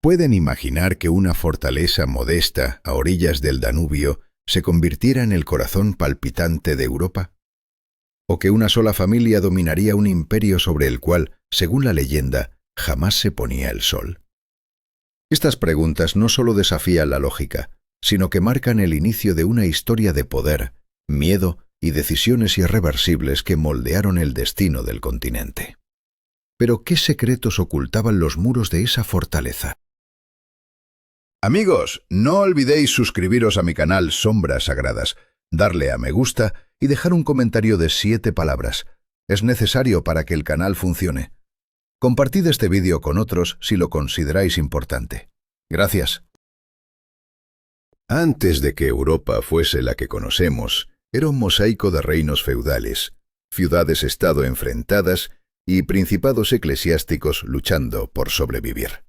¿Pueden imaginar que una fortaleza modesta a orillas del Danubio se convirtiera en el corazón palpitante de Europa? ¿O que una sola familia dominaría un imperio sobre el cual, según la leyenda, jamás se ponía el sol? Estas preguntas no solo desafían la lógica, sino que marcan el inicio de una historia de poder, miedo y decisiones irreversibles que moldearon el destino del continente. Pero ¿qué secretos ocultaban los muros de esa fortaleza? Amigos, no olvidéis suscribiros a mi canal Sombras Sagradas, darle a me gusta y dejar un comentario de 7 palabras. Es necesario para que el canal funcione. Compartid este vídeo con otros si lo consideráis importante. Gracias. Antes de que Europa fuese la que conocemos, era un mosaico de reinos feudales, ciudades-estado enfrentadas y principados eclesiásticos luchando por sobrevivir.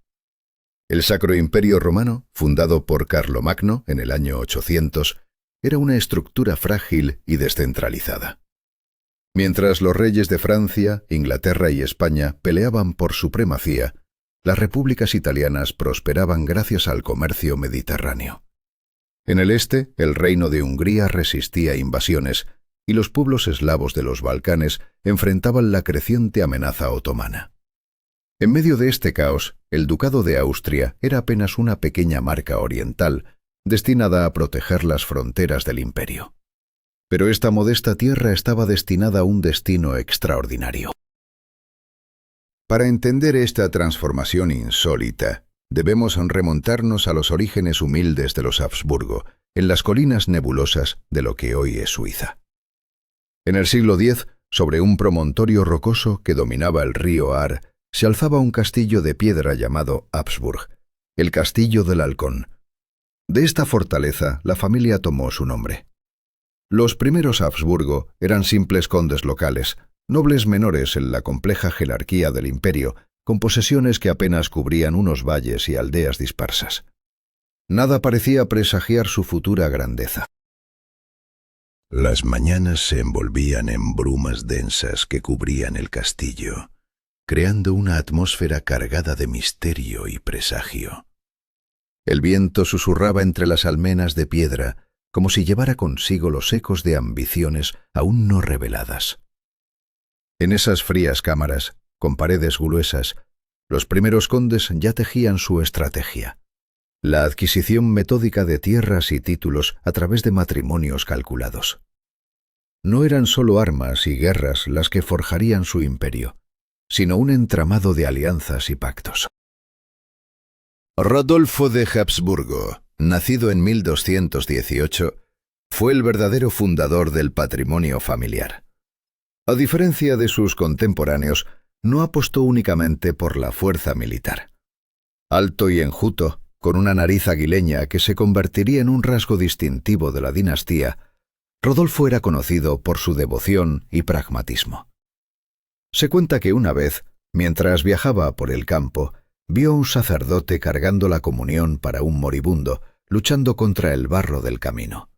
El Sacro Imperio Romano, fundado por Carlomagno en el año 800, era una estructura frágil y descentralizada. Mientras los reyes de Francia, Inglaterra y España peleaban por supremacía, las repúblicas italianas prosperaban gracias al comercio mediterráneo. En el este, el reino de Hungría resistía invasiones y los pueblos eslavos de los Balcanes enfrentaban la creciente amenaza otomana. En medio de este caos, el Ducado de Austria era apenas una pequeña marca oriental destinada a proteger las fronteras del imperio. Pero esta modesta tierra estaba destinada a un destino extraordinario. Para entender esta transformación insólita, debemos remontarnos a los orígenes humildes de los Habsburgo, en las colinas nebulosas de lo que hoy es Suiza. En el siglo X, sobre un promontorio rocoso que dominaba el río Aar, se alzaba un castillo de piedra llamado Habsburg, el Castillo del Halcón. De esta fortaleza, la familia tomó su nombre. Los primeros Habsburgo eran simples condes locales, nobles menores en la compleja jerarquía del imperio, con posesiones que apenas cubrían unos valles y aldeas dispersas. Nada parecía presagiar su futura grandeza. Las mañanas se envolvían en brumas densas que cubrían el castillo, creando una atmósfera cargada de misterio y presagio. El viento susurraba entre las almenas de piedra, como si llevara consigo los ecos de ambiciones aún no reveladas. En esas frías cámaras, con paredes gruesas, los primeros condes ya tejían su estrategia: la adquisición metódica de tierras y títulos a través de matrimonios calculados. No eran solo armas y guerras las que forjarían su imperio, sino un entramado de alianzas y pactos. Rodolfo de Habsburgo, nacido en 1218, fue el verdadero fundador del patrimonio familiar. A diferencia de sus contemporáneos, no apostó únicamente por la fuerza militar. Alto y enjuto, con una nariz aguileña que se convertiría en un rasgo distintivo de la dinastía, Rodolfo era conocido por su devoción y pragmatismo. Se cuenta que una vez, mientras viajaba por el campo, vio a un sacerdote cargando la comunión para un moribundo, luchando contra el barro del camino.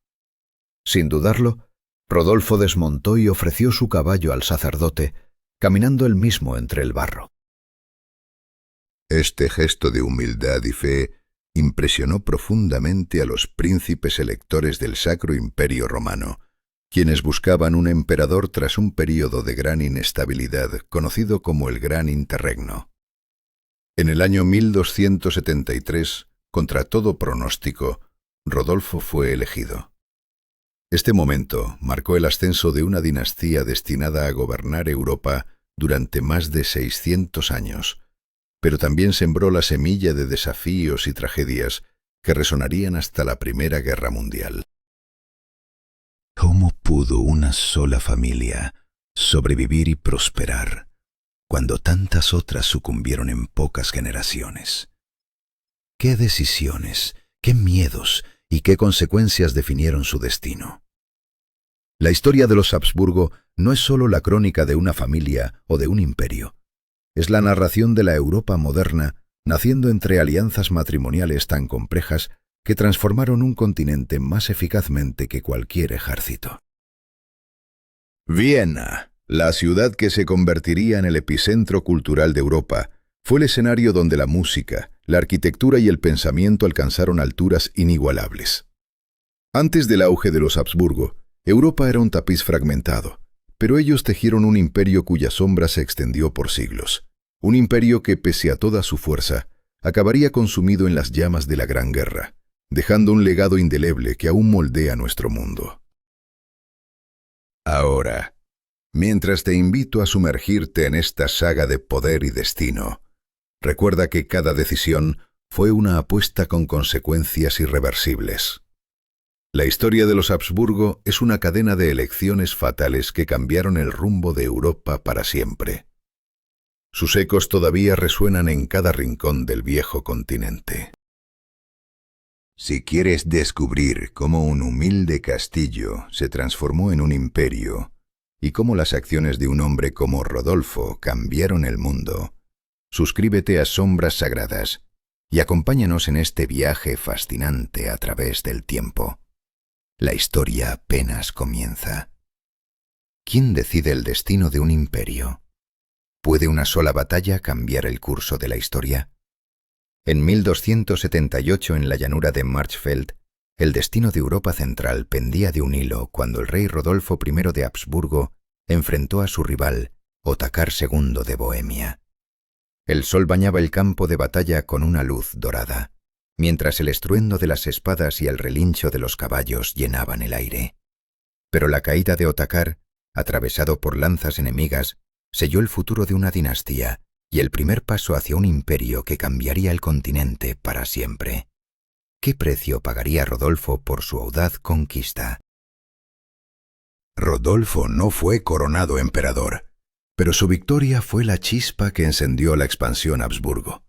Sin dudarlo, Rodolfo desmontó y ofreció su caballo al sacerdote, caminando él mismo entre el barro. Este gesto de humildad y fe impresionó profundamente a los príncipes electores del Sacro Imperio Romano, quienes buscaban un emperador tras un período de gran inestabilidad conocido como el Gran Interregno. En el año 1273, contra todo pronóstico, Rodolfo fue elegido. Este momento marcó el ascenso de una dinastía destinada a gobernar Europa durante más de 600 años, pero también sembró la semilla de desafíos y tragedias que resonarían hasta la Primera Guerra Mundial. ¿Cómo pudo una sola familia sobrevivir y prosperar cuando tantas otras sucumbieron en pocas generaciones? ¿Qué decisiones, qué miedos y qué consecuencias definieron su destino? La historia de los Habsburgo no es solo la crónica de una familia o de un imperio. Es la narración de la Europa moderna, naciendo entre alianzas matrimoniales tan complejas que transformaron un continente más eficazmente que cualquier ejército. Viena, la ciudad que se convertiría en el epicentro cultural de Europa, Fue el escenario donde la música, la arquitectura y el pensamiento alcanzaron alturas inigualables. Antes del auge de los Habsburgo, Europa era un tapiz fragmentado, pero ellos tejieron un imperio cuya sombra se extendió por siglos. Un imperio que, pese a toda su fuerza, acabaría consumido en las llamas de la Gran Guerra, dejando un legado indeleble que aún moldea nuestro mundo. Ahora, mientras te invito a sumergirte en esta saga de poder y destino, recuerda que cada decisión fue una apuesta con consecuencias irreversibles. La historia de los Habsburgo es una cadena de elecciones fatales que cambiaron el rumbo de Europa para siempre. Sus ecos todavía resuenan en cada rincón del viejo continente. Si quieres descubrir cómo un humilde castillo se transformó en un imperio y cómo las acciones de un hombre como Rodolfo cambiaron el mundo, suscríbete a Sombras Sagradas y acompáñanos en este viaje fascinante a través del tiempo. La historia apenas comienza. ¿Quién decide el destino de un imperio? ¿Puede una sola batalla cambiar el curso de la historia? En 1278, en la llanura de Marchfeld, el destino de Europa Central pendía de un hilo cuando el rey Rodolfo I de Habsburgo enfrentó a su rival, Otakar II de Bohemia. El sol bañaba el campo de batalla con una luz dorada, mientras el estruendo de las espadas y el relincho de los caballos llenaban el aire. Pero la caída de Otakar, atravesado por lanzas enemigas, selló el futuro de una dinastía y el primer paso hacia un imperio que cambiaría el continente para siempre. ¿Qué precio pagaría Rodolfo por su audaz conquista? Rodolfo no fue coronado emperador, pero su victoria fue la chispa que encendió la expansión Habsburgo.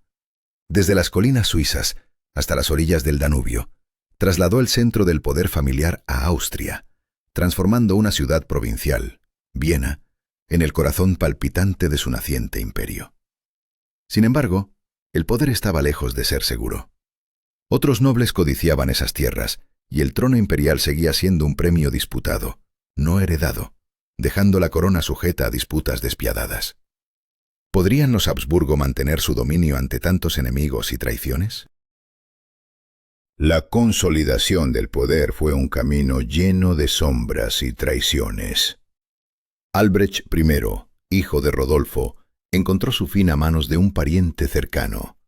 Desde las colinas suizas hasta las orillas del Danubio, trasladó el centro del poder familiar a Austria, transformando una ciudad provincial, Viena, en el corazón palpitante de su naciente imperio. Sin embargo, el poder estaba lejos de ser seguro. Otros nobles codiciaban esas tierras, y el trono imperial seguía siendo un premio disputado, no heredado, dejando la corona sujeta a disputas despiadadas. ¿Podrían los Habsburgo mantener su dominio ante tantos enemigos y traiciones? La consolidación del poder fue un camino lleno de sombras y traiciones. Albrecht I, hijo de Rodolfo, encontró su fin a manos de un pariente cercano,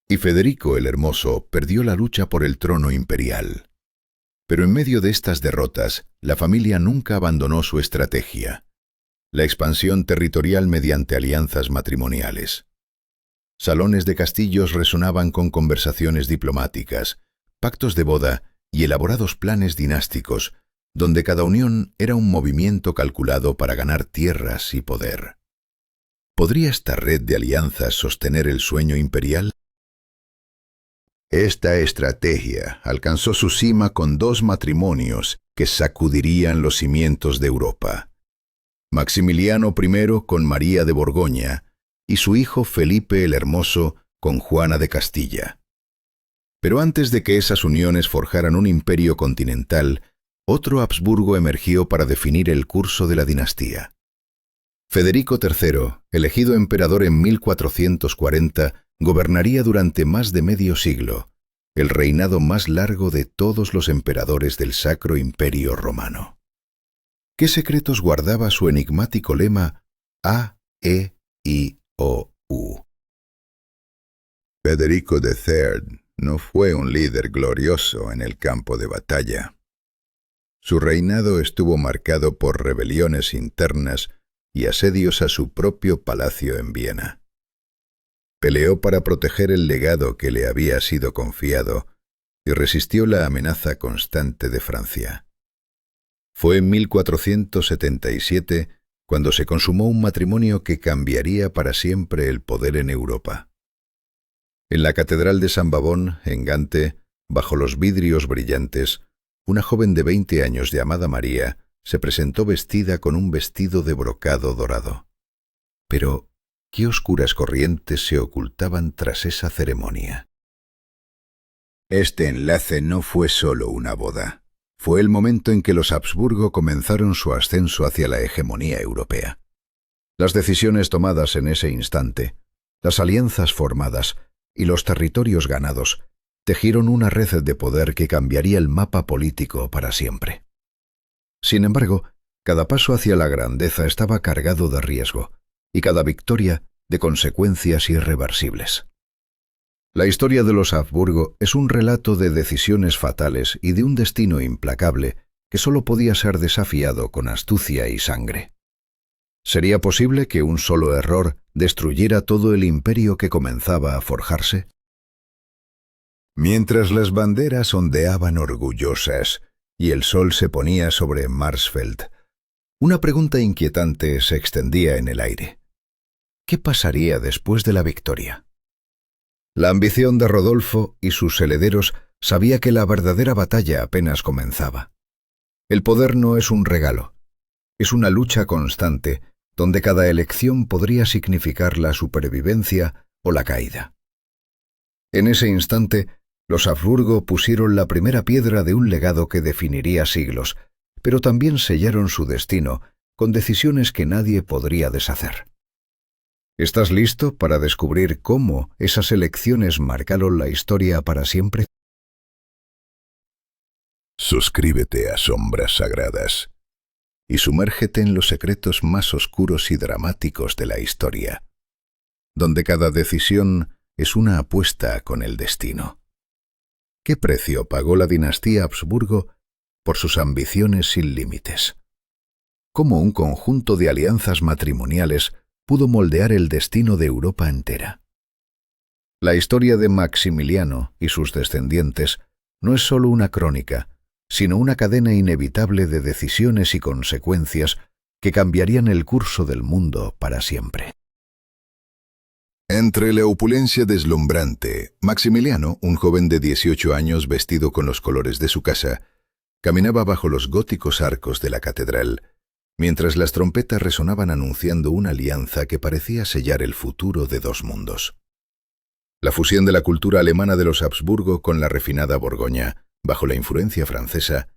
y Federico el Hermoso perdió la lucha por el trono imperial. Pero en medio de estas derrotas, la familia nunca abandonó su estrategia: la expansión territorial mediante alianzas matrimoniales. Salones de castillos resonaban con conversaciones diplomáticas, pactos de boda y elaborados planes dinásticos, donde cada unión era un movimiento calculado para ganar tierras y poder. ¿Podría esta red de alianzas sostener el sueño imperial? Esta estrategia alcanzó su cima con dos matrimonios que sacudirían los cimientos de Europa: Maximiliano I con María de Borgoña y su hijo Felipe el Hermoso con Juana de Castilla. Pero antes de que esas uniones forjaran un imperio continental, otro Habsburgo emergió para definir el curso de la dinastía. Federico III, elegido emperador en 1440, gobernaría durante más de medio siglo, el reinado más largo de todos los emperadores del Sacro Imperio Romano. ¿Qué secretos guardaba su enigmático lema A-E-I-O-U? Federico III no fue un líder glorioso en el campo de batalla. Su reinado estuvo marcado por rebeliones internas y asedios a su propio palacio en Viena. Peleó para proteger el legado que le había sido confiado y resistió la amenaza constante de Francia. Fue en 1477 cuando se consumó un matrimonio que cambiaría para siempre el poder en Europa. En la Catedral de San Bavón, en Gante, bajo los vidrios brillantes, una joven de 20 años llamada María se presentó vestida con un vestido de brocado dorado. Pero, ¿qué oscuras corrientes se ocultaban tras esa ceremonia? Este enlace no fue solo una boda. Fue el momento en que los Habsburgo comenzaron su ascenso hacia la hegemonía europea. Las decisiones tomadas en ese instante Las alianzas formadas y los territorios ganados tejieron una red de poder que cambiaría el mapa político para siempre. Sin embargo, cada paso hacia la grandeza estaba cargado de riesgo, y cada victoria de consecuencias irreversibles. La historia de los Habsburgo es un relato de decisiones fatales y de un destino implacable que solo podía ser desafiado con astucia y sangre. ¿Sería posible que un solo error destruyera todo el imperio que comenzaba a forjarse? Mientras las banderas ondeaban orgullosas y el sol se ponía sobre Marsfeld, una pregunta inquietante se extendía en el aire. ¿Qué pasaría después de la victoria? La ambición de Rodolfo y sus herederos sabía que la verdadera batalla apenas comenzaba. El poder no es un regalo, es una lucha constante donde cada elección podría significar la supervivencia o la caída. En ese instante, los Habsburgo pusieron la primera piedra de un legado que definiría siglos, pero también sellaron su destino con decisiones que nadie podría deshacer. ¿Estás listo para descubrir cómo esas elecciones marcaron la historia para siempre? Suscríbete a Sombras Sagradas y sumérgete en los secretos más oscuros y dramáticos de la historia, donde cada decisión es una apuesta con el destino. ¿Qué precio pagó la dinastía Habsburgo por sus ambiciones sin límites? ¿Cómo un conjunto de alianzas matrimoniales pudo moldear el destino de Europa entera? La historia de Maximiliano y sus descendientes no es solo una crónica, sino una cadena inevitable de decisiones y consecuencias que cambiarían el curso del mundo para siempre. Entre la opulencia deslumbrante, Maximiliano, un joven de 18 años vestido con los colores de su casa, caminaba bajo los góticos arcos de la catedral, mientras las trompetas resonaban anunciando una alianza que parecía sellar el futuro de dos mundos. La fusión de la cultura alemana de los Habsburgo con la refinada Borgoña, bajo la influencia francesa,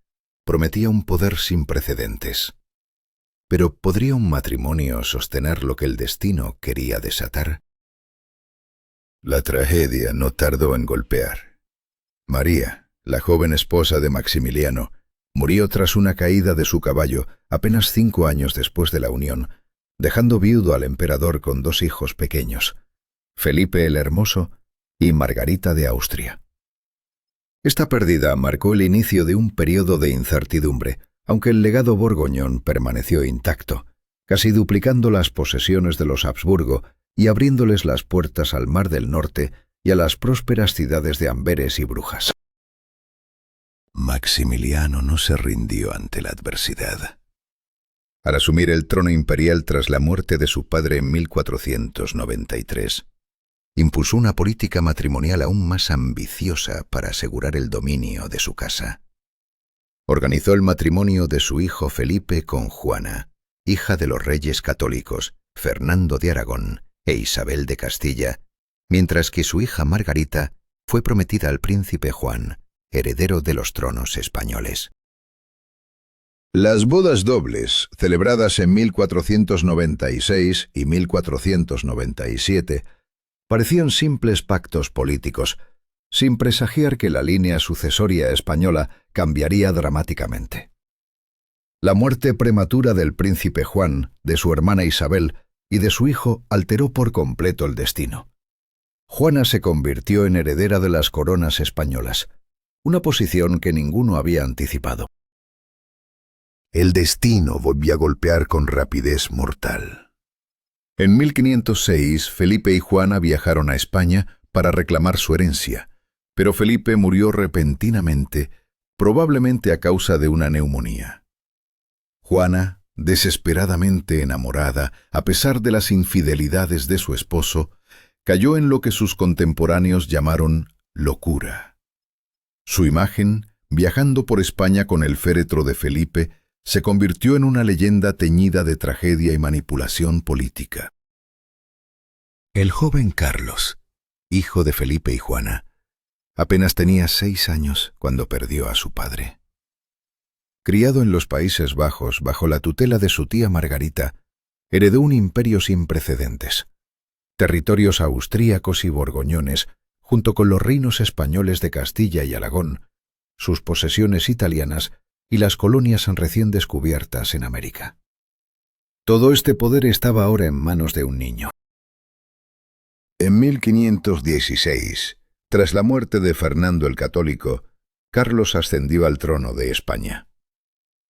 prometía un poder sin precedentes. Pero ¿podría un matrimonio sostener lo que el destino quería desatar? La tragedia no tardó en golpear. María, la joven esposa de Maximiliano, murió tras una caída de su caballo apenas 5 años después de la unión, dejando viudo al emperador con 2 hijos pequeños, Felipe el Hermoso y Margarita de Austria. Esta pérdida marcó el inicio de un periodo de incertidumbre, aunque el legado borgoñón permaneció intacto, casi duplicando las posesiones de los Habsburgo y abriéndoles las puertas al Mar del Norte y a las prósperas ciudades de Amberes y Brujas. Maximiliano no se rindió ante la adversidad. Al asumir el trono imperial tras la muerte de su padre en 1493, impuso una política matrimonial aún más ambiciosa para asegurar el dominio de su casa. Organizó el matrimonio de su hijo Felipe con Juana, hija de los reyes católicos Fernando de Aragón e Isabel de Castilla, mientras que su hija Margarita fue prometida al príncipe Juan, heredero de los tronos españoles. Las bodas dobles, celebradas en 1496 y 1497, parecían simples pactos políticos, sin presagiar que la línea sucesoria española cambiaría dramáticamente. La muerte prematura del príncipe Juan, de su hermana Isabel y de su hijo alteró por completo el destino. Juana se convirtió en heredera de las coronas españolas, una posición que ninguno había anticipado. El destino volvió a golpear con rapidez mortal. En 1506, Felipe y Juana viajaron a España para reclamar su herencia, pero Felipe murió repentinamente, probablemente a causa de una neumonía. Juana, desesperadamente enamorada, a pesar de las infidelidades de su esposo, cayó en lo que sus contemporáneos llamaron locura. Su imagen, viajando por España con el féretro de Felipe, se convirtió en una leyenda teñida de tragedia y manipulación política. El joven Carlos, hijo de Felipe y Juana, apenas tenía 6 años cuando perdió a su padre. Criado en los Países Bajos bajo la tutela de su tía Margarita, heredó un imperio sin precedentes. territorios austríacos y borgoñones, junto con los reinos españoles de Castilla y Aragón, sus posesiones italianas y las colonias recién descubiertas en América. Todo este poder estaba ahora en manos de un niño. En 1516, tras la muerte de Fernando el Católico, Carlos ascendió al trono de España.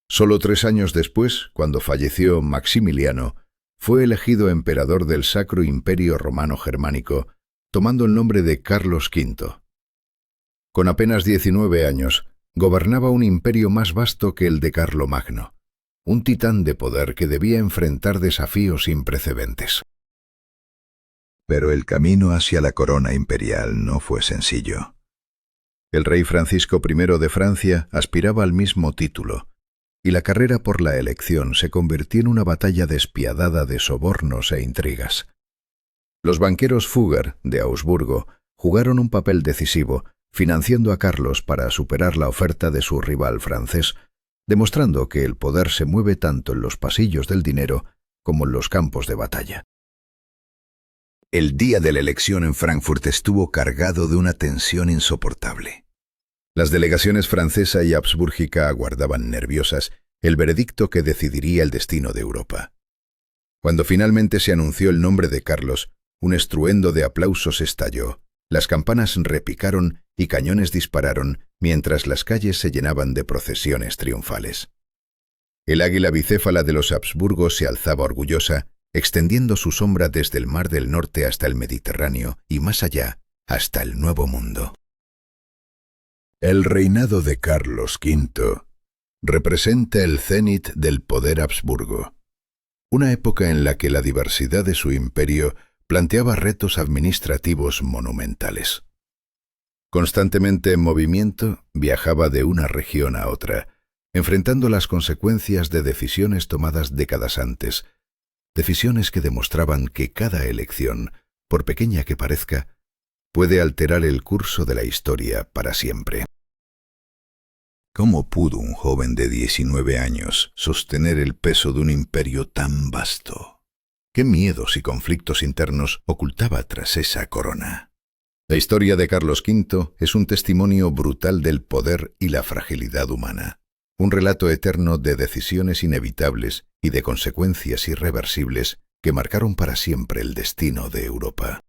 Solo 3 años después, cuando falleció Maximiliano, fue elegido emperador del Sacro Imperio Romano Germánico, tomando el nombre de Carlos V. Con apenas 19 años, gobernaba un imperio más vasto que el de Carlomagno, un titán de poder que debía enfrentar desafíos sin precedentes. Pero el camino hacia la corona imperial no fue sencillo. El rey Francisco I de Francia aspiraba al mismo título, y la carrera por la elección se convirtió en una batalla despiadada de sobornos e intrigas. Los banqueros Fugger, de Augsburgo, jugaron un papel decisivo, financiando a Carlos para superar la oferta de su rival francés, demostrando que el poder se mueve tanto en los pasillos del dinero como en los campos de batalla. El día de la elección en Frankfurt estuvo cargado de una tensión insoportable. Las delegaciones francesa y habsbúrgica aguardaban nerviosas el veredicto que decidiría el destino de Europa. Cuando finalmente se anunció el nombre de Carlos, un estruendo de aplausos estalló, las campanas repicaron y cañones dispararon mientras las calles se llenaban de procesiones triunfales. El águila bicéfala de los Habsburgos se alzaba orgullosa, extendiendo su sombra desde el Mar del Norte hasta el Mediterráneo y más allá, hasta el Nuevo Mundo. El reinado de Carlos V representa el cénit del poder Habsburgo, una época en la que la diversidad de su imperio planteaba retos administrativos monumentales. Constantemente en movimiento, viajaba de una región a otra, enfrentando las consecuencias de decisiones tomadas décadas antes, decisiones que demostraban que cada elección, por pequeña que parezca, puede alterar el curso de la historia para siempre. ¿Cómo pudo un joven de 19 años sostener el peso de un imperio tan vasto? ¿Qué miedos y conflictos internos ocultaba tras esa corona? La historia de Carlos V es un testimonio brutal del poder y la fragilidad humana, un relato eterno de decisiones inevitables y de consecuencias irreversibles que marcaron para siempre el destino de Europa.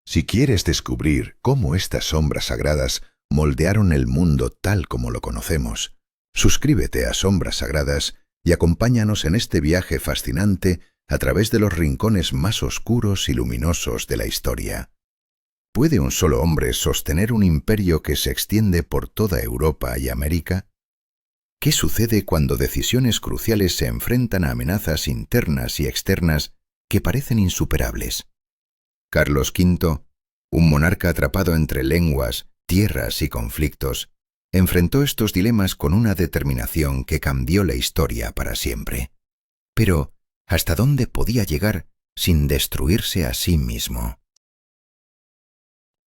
Si quieres descubrir cómo estas sombras sagradas moldearon el mundo tal como lo conocemos, suscríbete a Sombras Sagradas y acompáñanos en este viaje fascinante a través de los rincones más oscuros y luminosos de la historia. ¿Puede un solo hombre sostener un imperio que se extiende por toda Europa y América? ¿Qué sucede cuando decisiones cruciales se enfrentan a amenazas internas y externas que parecen insuperables? Carlos V, un monarca atrapado entre lenguas, tierras y conflictos, enfrentó estos dilemas con una determinación que cambió la historia para siempre. Pero, ¿hasta dónde podía llegar sin destruirse a sí mismo?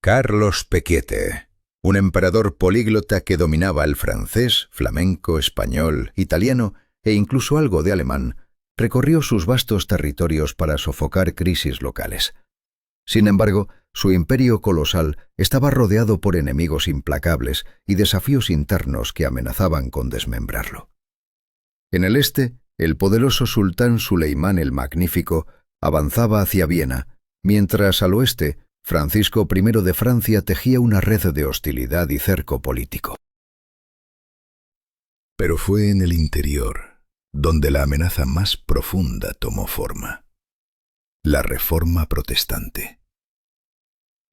Carlos Pequiete, un emperador políglota que dominaba el francés, flamenco, español, italiano e incluso algo de alemán, recorrió sus vastos territorios para sofocar crisis locales. Sin embargo, su imperio colosal estaba rodeado por enemigos implacables y desafíos internos que amenazaban con desmembrarlo. En el este, el poderoso sultán Suleimán el Magnífico avanzaba hacia Viena, mientras al oeste, Francisco I de Francia tejía una red de hostilidad y cerco político. Pero fue en el interior donde la amenaza más profunda tomó forma: la Reforma Protestante.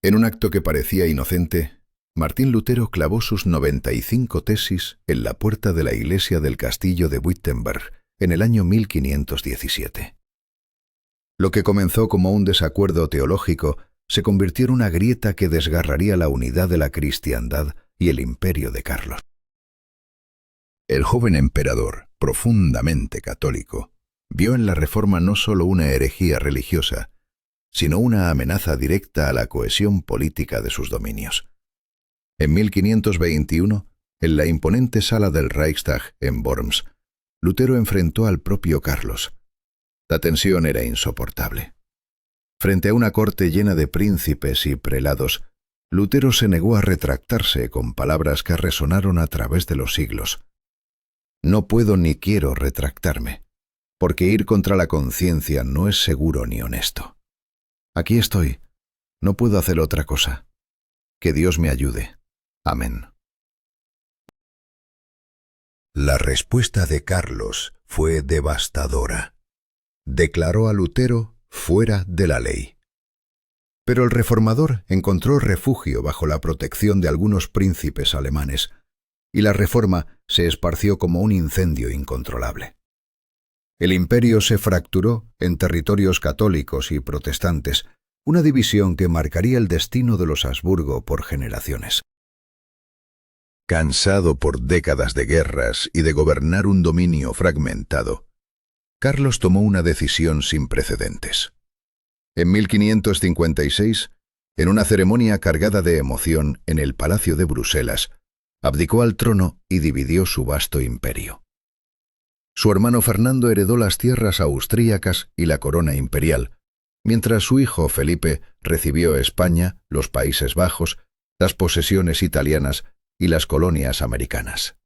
En un acto que parecía inocente, Martín Lutero clavó sus 95 tesis en la puerta de la iglesia del castillo de Wittenberg en el año 1517. Lo que comenzó como un desacuerdo teológico se convirtió en una grieta que desgarraría la unidad de la cristiandad y el imperio de Carlos. El joven emperador, profundamente católico, vio en la Reforma no solo una herejía religiosa, sino una amenaza directa a la cohesión política de sus dominios. En 1521, en la imponente sala del Reichstag en Worms, Lutero enfrentó al propio Carlos. La tensión era insoportable. Frente a una corte llena de príncipes y prelados, Lutero se negó a retractarse con palabras que resonaron a través de los siglos. No puedo ni quiero retractarme, porque ir contra la conciencia no es seguro ni honesto. Aquí estoy, no puedo hacer otra cosa. Que Dios me ayude. Amén. La respuesta de Carlos fue devastadora. Declaró a Lutero fuera de la ley. Pero el reformador encontró refugio bajo la protección de algunos príncipes alemanes, y la reforma se esparció como un incendio incontrolable. El imperio se fracturó en territorios católicos y protestantes, una división que marcaría el destino de los Habsburgo por generaciones. Cansado por décadas de guerras y de gobernar un dominio fragmentado, Carlos tomó una decisión sin precedentes. En 1556, en una ceremonia cargada de emoción en el Palacio de Bruselas, abdicó al trono y dividió su vasto imperio. Su hermano Fernando heredó las tierras austríacas y la corona imperial, mientras su hijo Felipe recibió España, los Países Bajos, las posesiones italianas y las colonias americanas.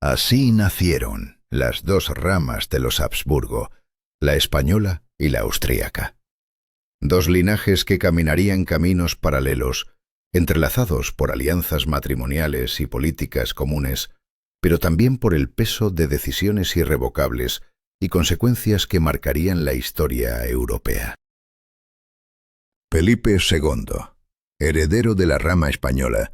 Así nacieron las dos ramas de los Habsburgo, la española y la austríaca. Dos linajes que caminarían caminos paralelos, entrelazados por alianzas matrimoniales y políticas comunes, pero también por el peso de decisiones irrevocables y consecuencias que marcarían la historia europea. Felipe II, heredero de la rama española,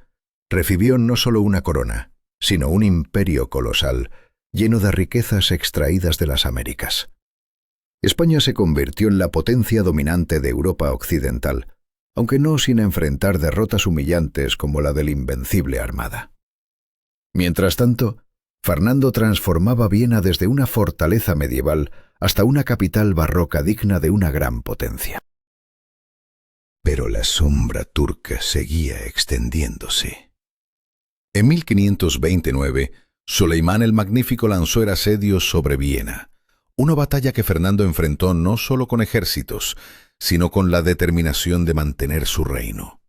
recibió no solo una corona, sino un imperio colosal, lleno de riquezas extraídas de las Américas. España se convirtió en la potencia dominante de Europa occidental, aunque no sin enfrentar derrotas humillantes como la del Invencible Armada. Mientras tanto, Fernando transformaba Viena desde una fortaleza medieval hasta una capital barroca digna de una gran potencia. Pero la sombra turca seguía extendiéndose. En 1529, Soleimán el Magnífico lanzó el asedio sobre Viena, una batalla que Fernando enfrentó no solo con ejércitos, sino con la determinación de mantener su reino.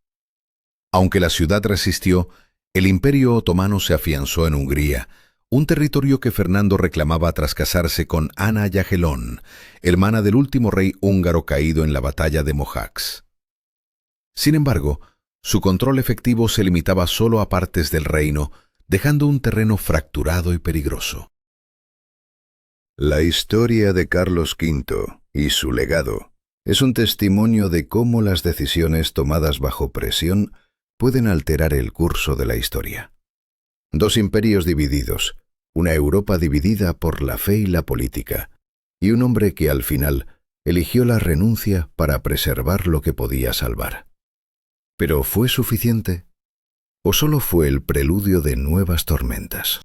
Aunque la ciudad resistió, el Imperio Otomano se afianzó en Hungría, un territorio que Fernando reclamaba tras casarse con Ana Jagellón, hermana del último rey húngaro caído en la batalla de Mohacs. Sin embargo, su control efectivo se limitaba solo a partes del reino, dejando un terreno fracturado y peligroso. La historia de Carlos V y su legado es un testimonio de cómo las decisiones tomadas bajo presión pueden alterar el curso de la historia. Dos imperios divididos, una Europa dividida por la fe y la política, y un hombre que al final eligió la renuncia para preservar lo que podía salvar. ¿Pero fue suficiente? ¿O solo fue el preludio de nuevas tormentas?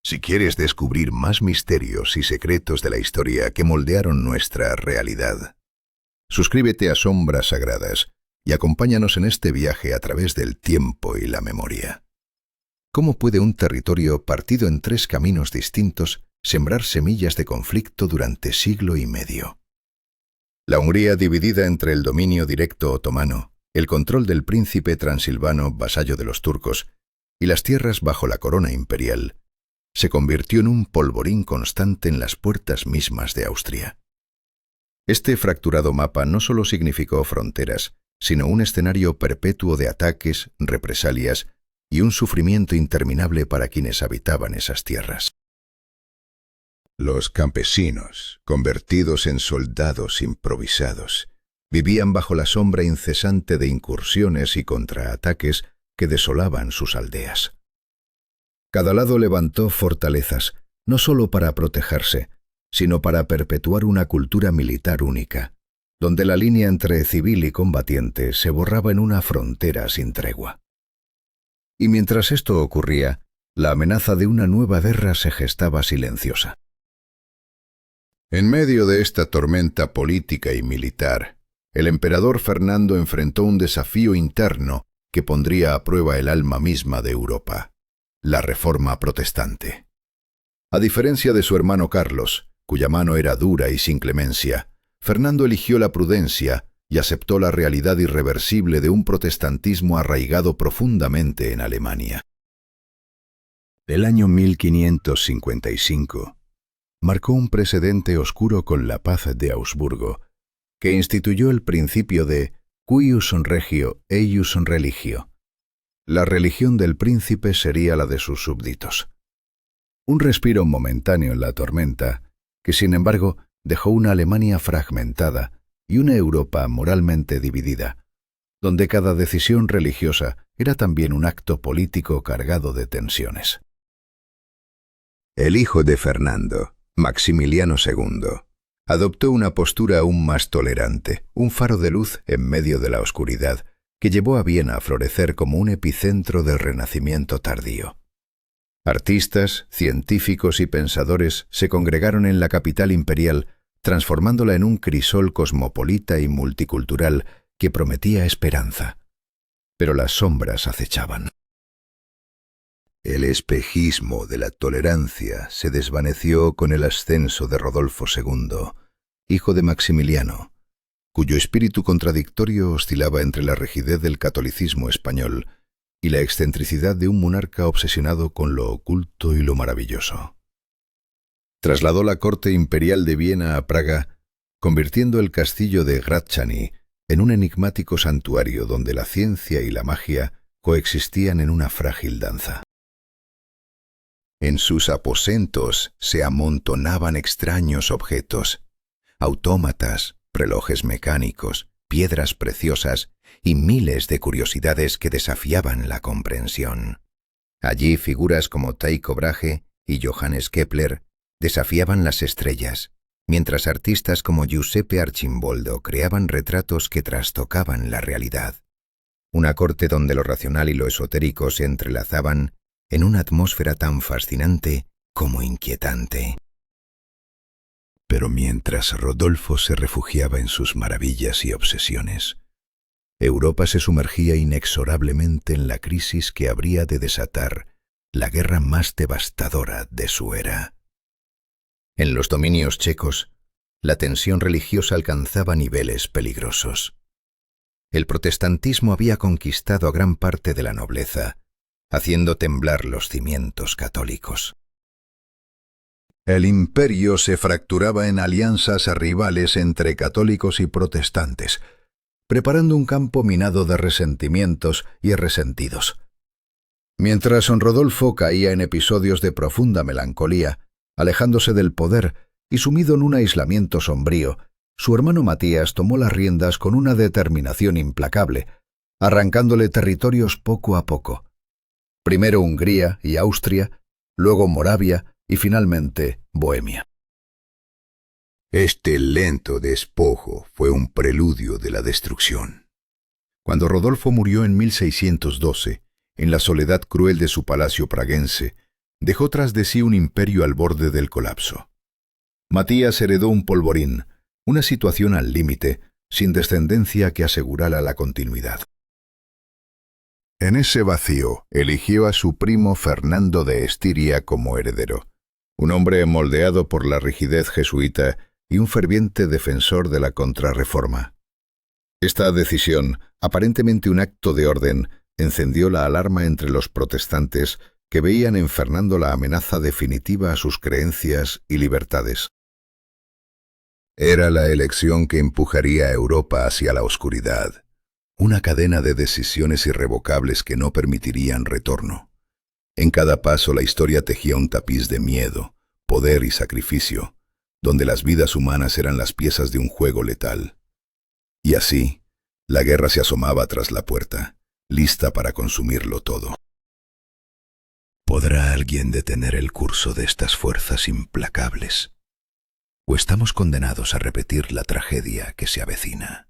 Si quieres descubrir más misterios y secretos de la historia que moldearon nuestra realidad, suscríbete a Sombras Sagradas y acompáñanos en este viaje a través del tiempo y la memoria. ¿Cómo puede un territorio partido en tres caminos distintos sembrar semillas de conflicto durante siglo y medio? La Hungría dividida entre el dominio directo otomano, el control del príncipe transilvano vasallo de los turcos y las tierras bajo la corona imperial, se convirtió en un polvorín constante en las puertas mismas de Austria. Este fracturado mapa no solo significó fronteras, sino un escenario perpetuo de ataques, represalias y un sufrimiento interminable para quienes habitaban esas tierras. Los campesinos, convertidos en soldados improvisados, vivían bajo la sombra incesante de incursiones y contraataques que desolaban sus aldeas. Cada lado levantó fortalezas, no solo para protegerse, sino para perpetuar una cultura militar única, donde la línea entre civil y combatiente se borraba en una frontera sin tregua. Y mientras esto ocurría, la amenaza de una nueva guerra se gestaba silenciosa. En medio de esta tormenta política y militar, el emperador Fernando enfrentó un desafío interno que pondría a prueba el alma misma de Europa: la Reforma protestante. A diferencia de su hermano Carlos, cuya mano era dura y sin clemencia, Fernando eligió la prudencia y aceptó la realidad irreversible de un protestantismo arraigado profundamente en Alemania. El año 1555 marcó un precedente oscuro con la paz de Augsburgo, que instituyó el principio de cuius regio eius religio. La religión del príncipe sería la de sus súbditos. Un respiro momentáneo en la tormenta, que sin embargo dejó una Alemania fragmentada y una Europa moralmente dividida, donde cada decisión religiosa era también un acto político cargado de tensiones. El hijo de Fernando, Maximiliano II, adoptó una postura aún más tolerante, un faro de luz en medio de la oscuridad, que llevó a Viena a florecer como un epicentro del Renacimiento tardío. Artistas, científicos y pensadores se congregaron en la capital imperial, transformándola en un crisol cosmopolita y multicultural que prometía esperanza. Pero las sombras acechaban. El espejismo de la tolerancia se desvaneció con el ascenso de Rodolfo II, hijo de Maximiliano, cuyo espíritu contradictorio oscilaba entre la rigidez del catolicismo español y la excentricidad de un monarca obsesionado con lo oculto y lo maravilloso. Trasladó la corte imperial de Viena a Praga, convirtiendo el castillo de Gradčany en un enigmático santuario donde la ciencia y la magia coexistían en una frágil danza. En sus aposentos se amontonaban extraños objetos, autómatas, relojes mecánicos, piedras preciosas y miles de curiosidades que desafiaban la comprensión. Allí figuras como Tycho Brahe y Johannes Kepler desafiaban las estrellas, mientras artistas como Giuseppe Arcimboldo creaban retratos que trastocaban la realidad. Una corte donde lo racional y lo esotérico se entrelazaban en una atmósfera tan fascinante como inquietante. Pero mientras Rodolfo se refugiaba en sus maravillas y obsesiones, Europa se sumergía inexorablemente en la crisis que habría de desatar la guerra más devastadora de su era. En los dominios checos, la tensión religiosa alcanzaba niveles peligrosos. El protestantismo había conquistado a gran parte de la nobleza, haciendo temblar los cimientos católicos. El imperio se fracturaba en alianzas rivales entre católicos y protestantes, preparando un campo minado de resentimientos y resentidos. Mientras Rodolfo caía en episodios de profunda melancolía, alejándose del poder y sumido en un aislamiento sombrío, su hermano Matías tomó las riendas con una determinación implacable, arrancándole territorios poco a poco. Primero Hungría y Austria, luego Moravia y finalmente Bohemia. Este lento despojo fue un preludio de la destrucción. Cuando Rodolfo murió en 1612, en la soledad cruel de su palacio praguense, dejó tras de sí un imperio al borde del colapso. Matías heredó un polvorín, una situación al límite, sin descendencia que asegurara la continuidad. En ese vacío, eligió a su primo Fernando de Estiria como heredero, un hombre moldeado por la rigidez jesuita y un ferviente defensor de la contrarreforma. Esta decisión, aparentemente un acto de orden, encendió la alarma entre los protestantes que veían en Fernando la amenaza definitiva a sus creencias y libertades. Era la elección que empujaría a Europa hacia la oscuridad, una cadena de decisiones irrevocables que no permitirían retorno. En cada paso la historia tejía un tapiz de miedo, poder y sacrificio, donde las vidas humanas eran las piezas de un juego letal. Y así, la guerra se asomaba tras la puerta, lista para consumirlo todo. ¿Podrá alguien detener el curso de estas fuerzas implacables? ¿O estamos condenados a repetir la tragedia que se avecina?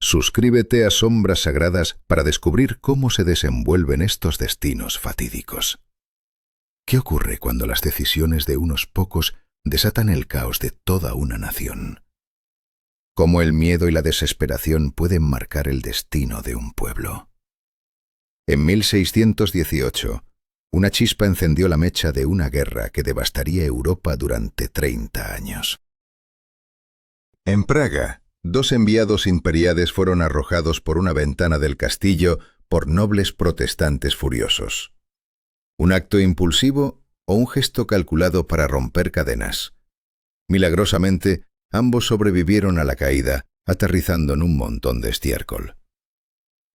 Suscríbete a Sombras Sagradas para descubrir cómo se desenvuelven estos destinos fatídicos. ¿Qué ocurre cuando las decisiones de unos pocos desatan el caos de toda una nación? ¿Cómo el miedo y la desesperación pueden marcar el destino de un pueblo? En 1618, una chispa encendió la mecha de una guerra que devastaría Europa durante 30 años. En Praga, 2 enviados imperiales fueron arrojados por una ventana del castillo por nobles protestantes furiosos. ¿Un acto impulsivo o un gesto calculado para romper cadenas? Milagrosamente, ambos sobrevivieron a la caída, aterrizando en un montón de estiércol.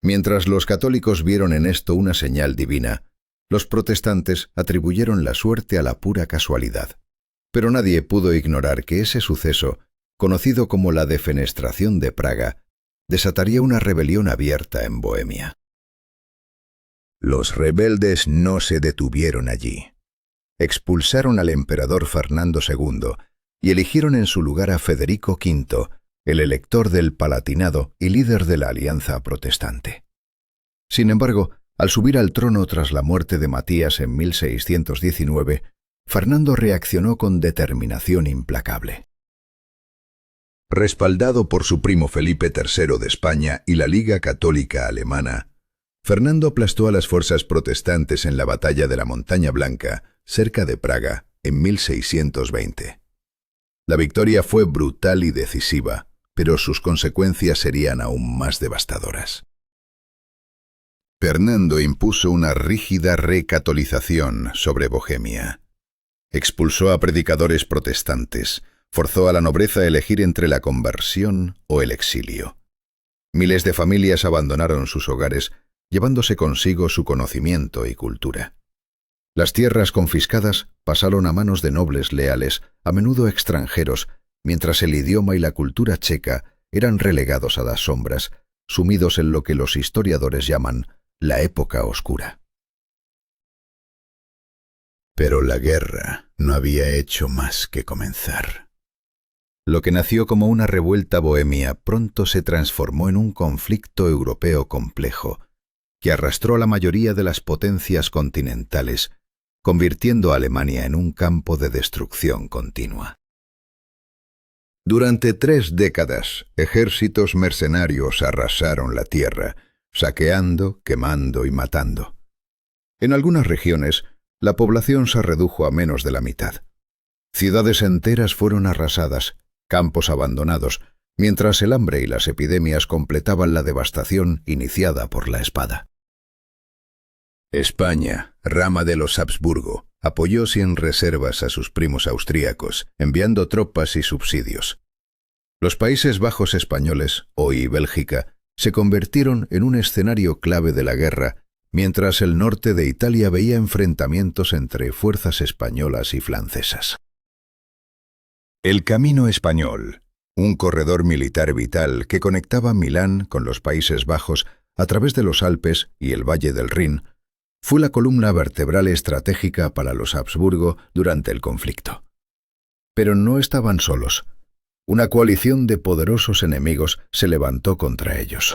Mientras los católicos vieron en esto una señal divina, los protestantes atribuyeron la suerte a la pura casualidad. Pero nadie pudo ignorar que ese suceso, conocido como la Defenestración de Praga, desataría una rebelión abierta en Bohemia. Los rebeldes no se detuvieron allí. Expulsaron al emperador Fernando II y eligieron en su lugar a Federico V, el elector del Palatinado y líder de la Alianza Protestante. Sin embargo, al subir al trono tras la muerte de Matías en 1619, Fernando reaccionó con determinación implacable. Respaldado por su primo Felipe III de España y la Liga Católica Alemana, Fernando aplastó a las fuerzas protestantes en la batalla de la Montaña Blanca, cerca de Praga, en 1620. La victoria fue brutal y decisiva, pero sus consecuencias serían aún más devastadoras. Fernando impuso una rígida recatolización sobre Bohemia. Expulsó a predicadores protestantes, forzó a la nobleza a elegir entre la conversión o el exilio. Miles de familias abandonaron sus hogares, llevándose consigo su conocimiento y cultura. Las tierras confiscadas pasaron a manos de nobles leales, a menudo extranjeros, mientras el idioma y la cultura checa eran relegados a las sombras, sumidos en lo que los historiadores llaman la época oscura. Pero la guerra no había hecho más que comenzar. Lo que nació como una revuelta bohemia pronto se transformó en un conflicto europeo complejo, que arrastró a la mayoría de las potencias continentales, convirtiendo a Alemania en un campo de destrucción continua. Durante 3 décadas, ejércitos mercenarios arrasaron la tierra, saqueando, quemando y matando. En algunas regiones, la población se redujo a menos de la mitad. Ciudades enteras fueron arrasadas, campos abandonados, mientras el hambre y las epidemias completaban la devastación iniciada por la espada. España, rama de los Habsburgo, apoyó sin reservas a sus primos austríacos, enviando tropas y subsidios. Los Países Bajos españoles, hoy Bélgica, se convirtieron en un escenario clave de la guerra, mientras el norte de Italia veía enfrentamientos entre fuerzas españolas y francesas. El Camino Español, un corredor militar vital que conectaba Milán con los Países Bajos a través de los Alpes y el Valle del Rin, fue la columna vertebral estratégica para los Habsburgo durante el conflicto. Pero no estaban solos. Una coalición de poderosos enemigos se levantó contra ellos.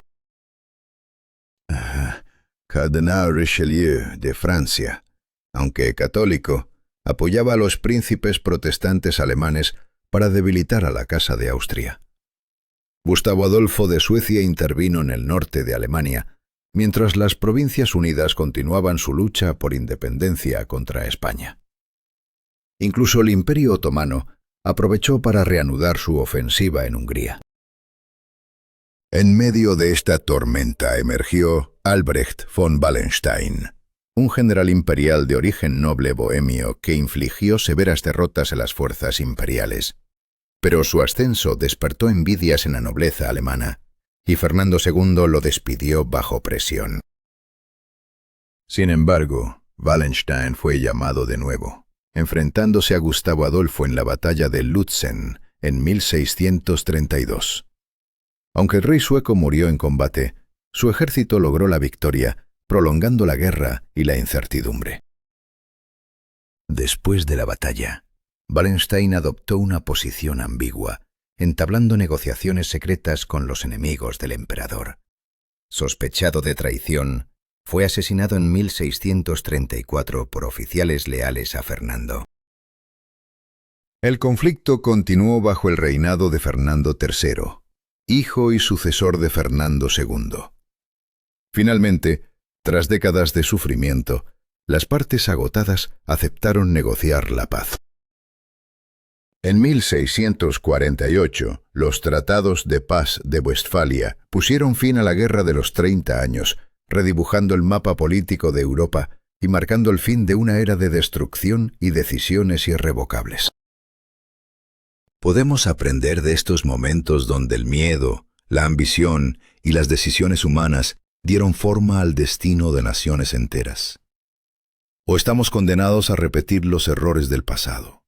Cardenal Richelieu de Francia, aunque católico, apoyaba a los príncipes protestantes alemanes para debilitar a la Casa de Austria. Gustavo Adolfo de Suecia intervino en el norte de Alemania, mientras las Provincias Unidas continuaban su lucha por independencia contra España. Incluso el Imperio Otomano aprovechó para reanudar su ofensiva en Hungría. En medio de esta tormenta emergió Albrecht von Wallenstein, un general imperial de origen noble bohemio que infligió severas derrotas a las fuerzas imperiales. Pero su ascenso despertó envidias en la nobleza alemana, y Fernando II lo despidió bajo presión. Sin embargo, Wallenstein fue llamado de nuevo, enfrentándose a Gustavo Adolfo en la batalla de Lützen en 1632. Aunque el rey sueco murió en combate, su ejército logró la victoria, prolongando la guerra y la incertidumbre. Después de la batalla, Wallenstein adoptó una posición ambigua, entablando negociaciones secretas con los enemigos del emperador. Sospechado de traición, fue asesinado en 1634 por oficiales leales a Fernando. El conflicto continuó bajo el reinado de Fernando III, hijo y sucesor de Fernando II. Finalmente, tras décadas de sufrimiento, las partes agotadas aceptaron negociar la paz. En 1648, los tratados de paz de Westfalia pusieron fin a la Guerra de los 30 años, redibujando el mapa político de Europa y marcando el fin de una era de destrucción y decisiones irrevocables. Podemos aprender de estos momentos donde el miedo, la ambición y las decisiones humanas dieron forma al destino de naciones enteras. ¿O estamos condenados a repetir los errores del pasado?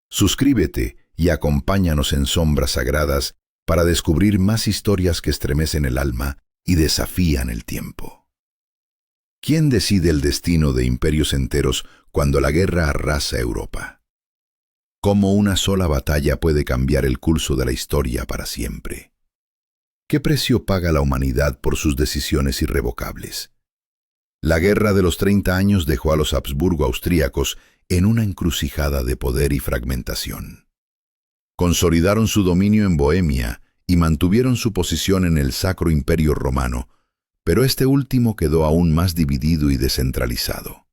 Suscríbete y acompáñanos en Sombras Sagradas para descubrir más historias que estremecen el alma y desafían el tiempo. ¿Quién decide el destino de imperios enteros cuando la guerra arrasa Europa? ¿Cómo una sola batalla puede cambiar el curso de la historia para siempre? ¿Qué precio paga la humanidad por sus decisiones irrevocables? La Guerra de los 30 años dejó a los Habsburgo austríacos en una encrucijada de poder y fragmentación. Consolidaron su dominio en Bohemia y mantuvieron su posición en el Sacro Imperio Romano, pero este último quedó aún más dividido y descentralizado.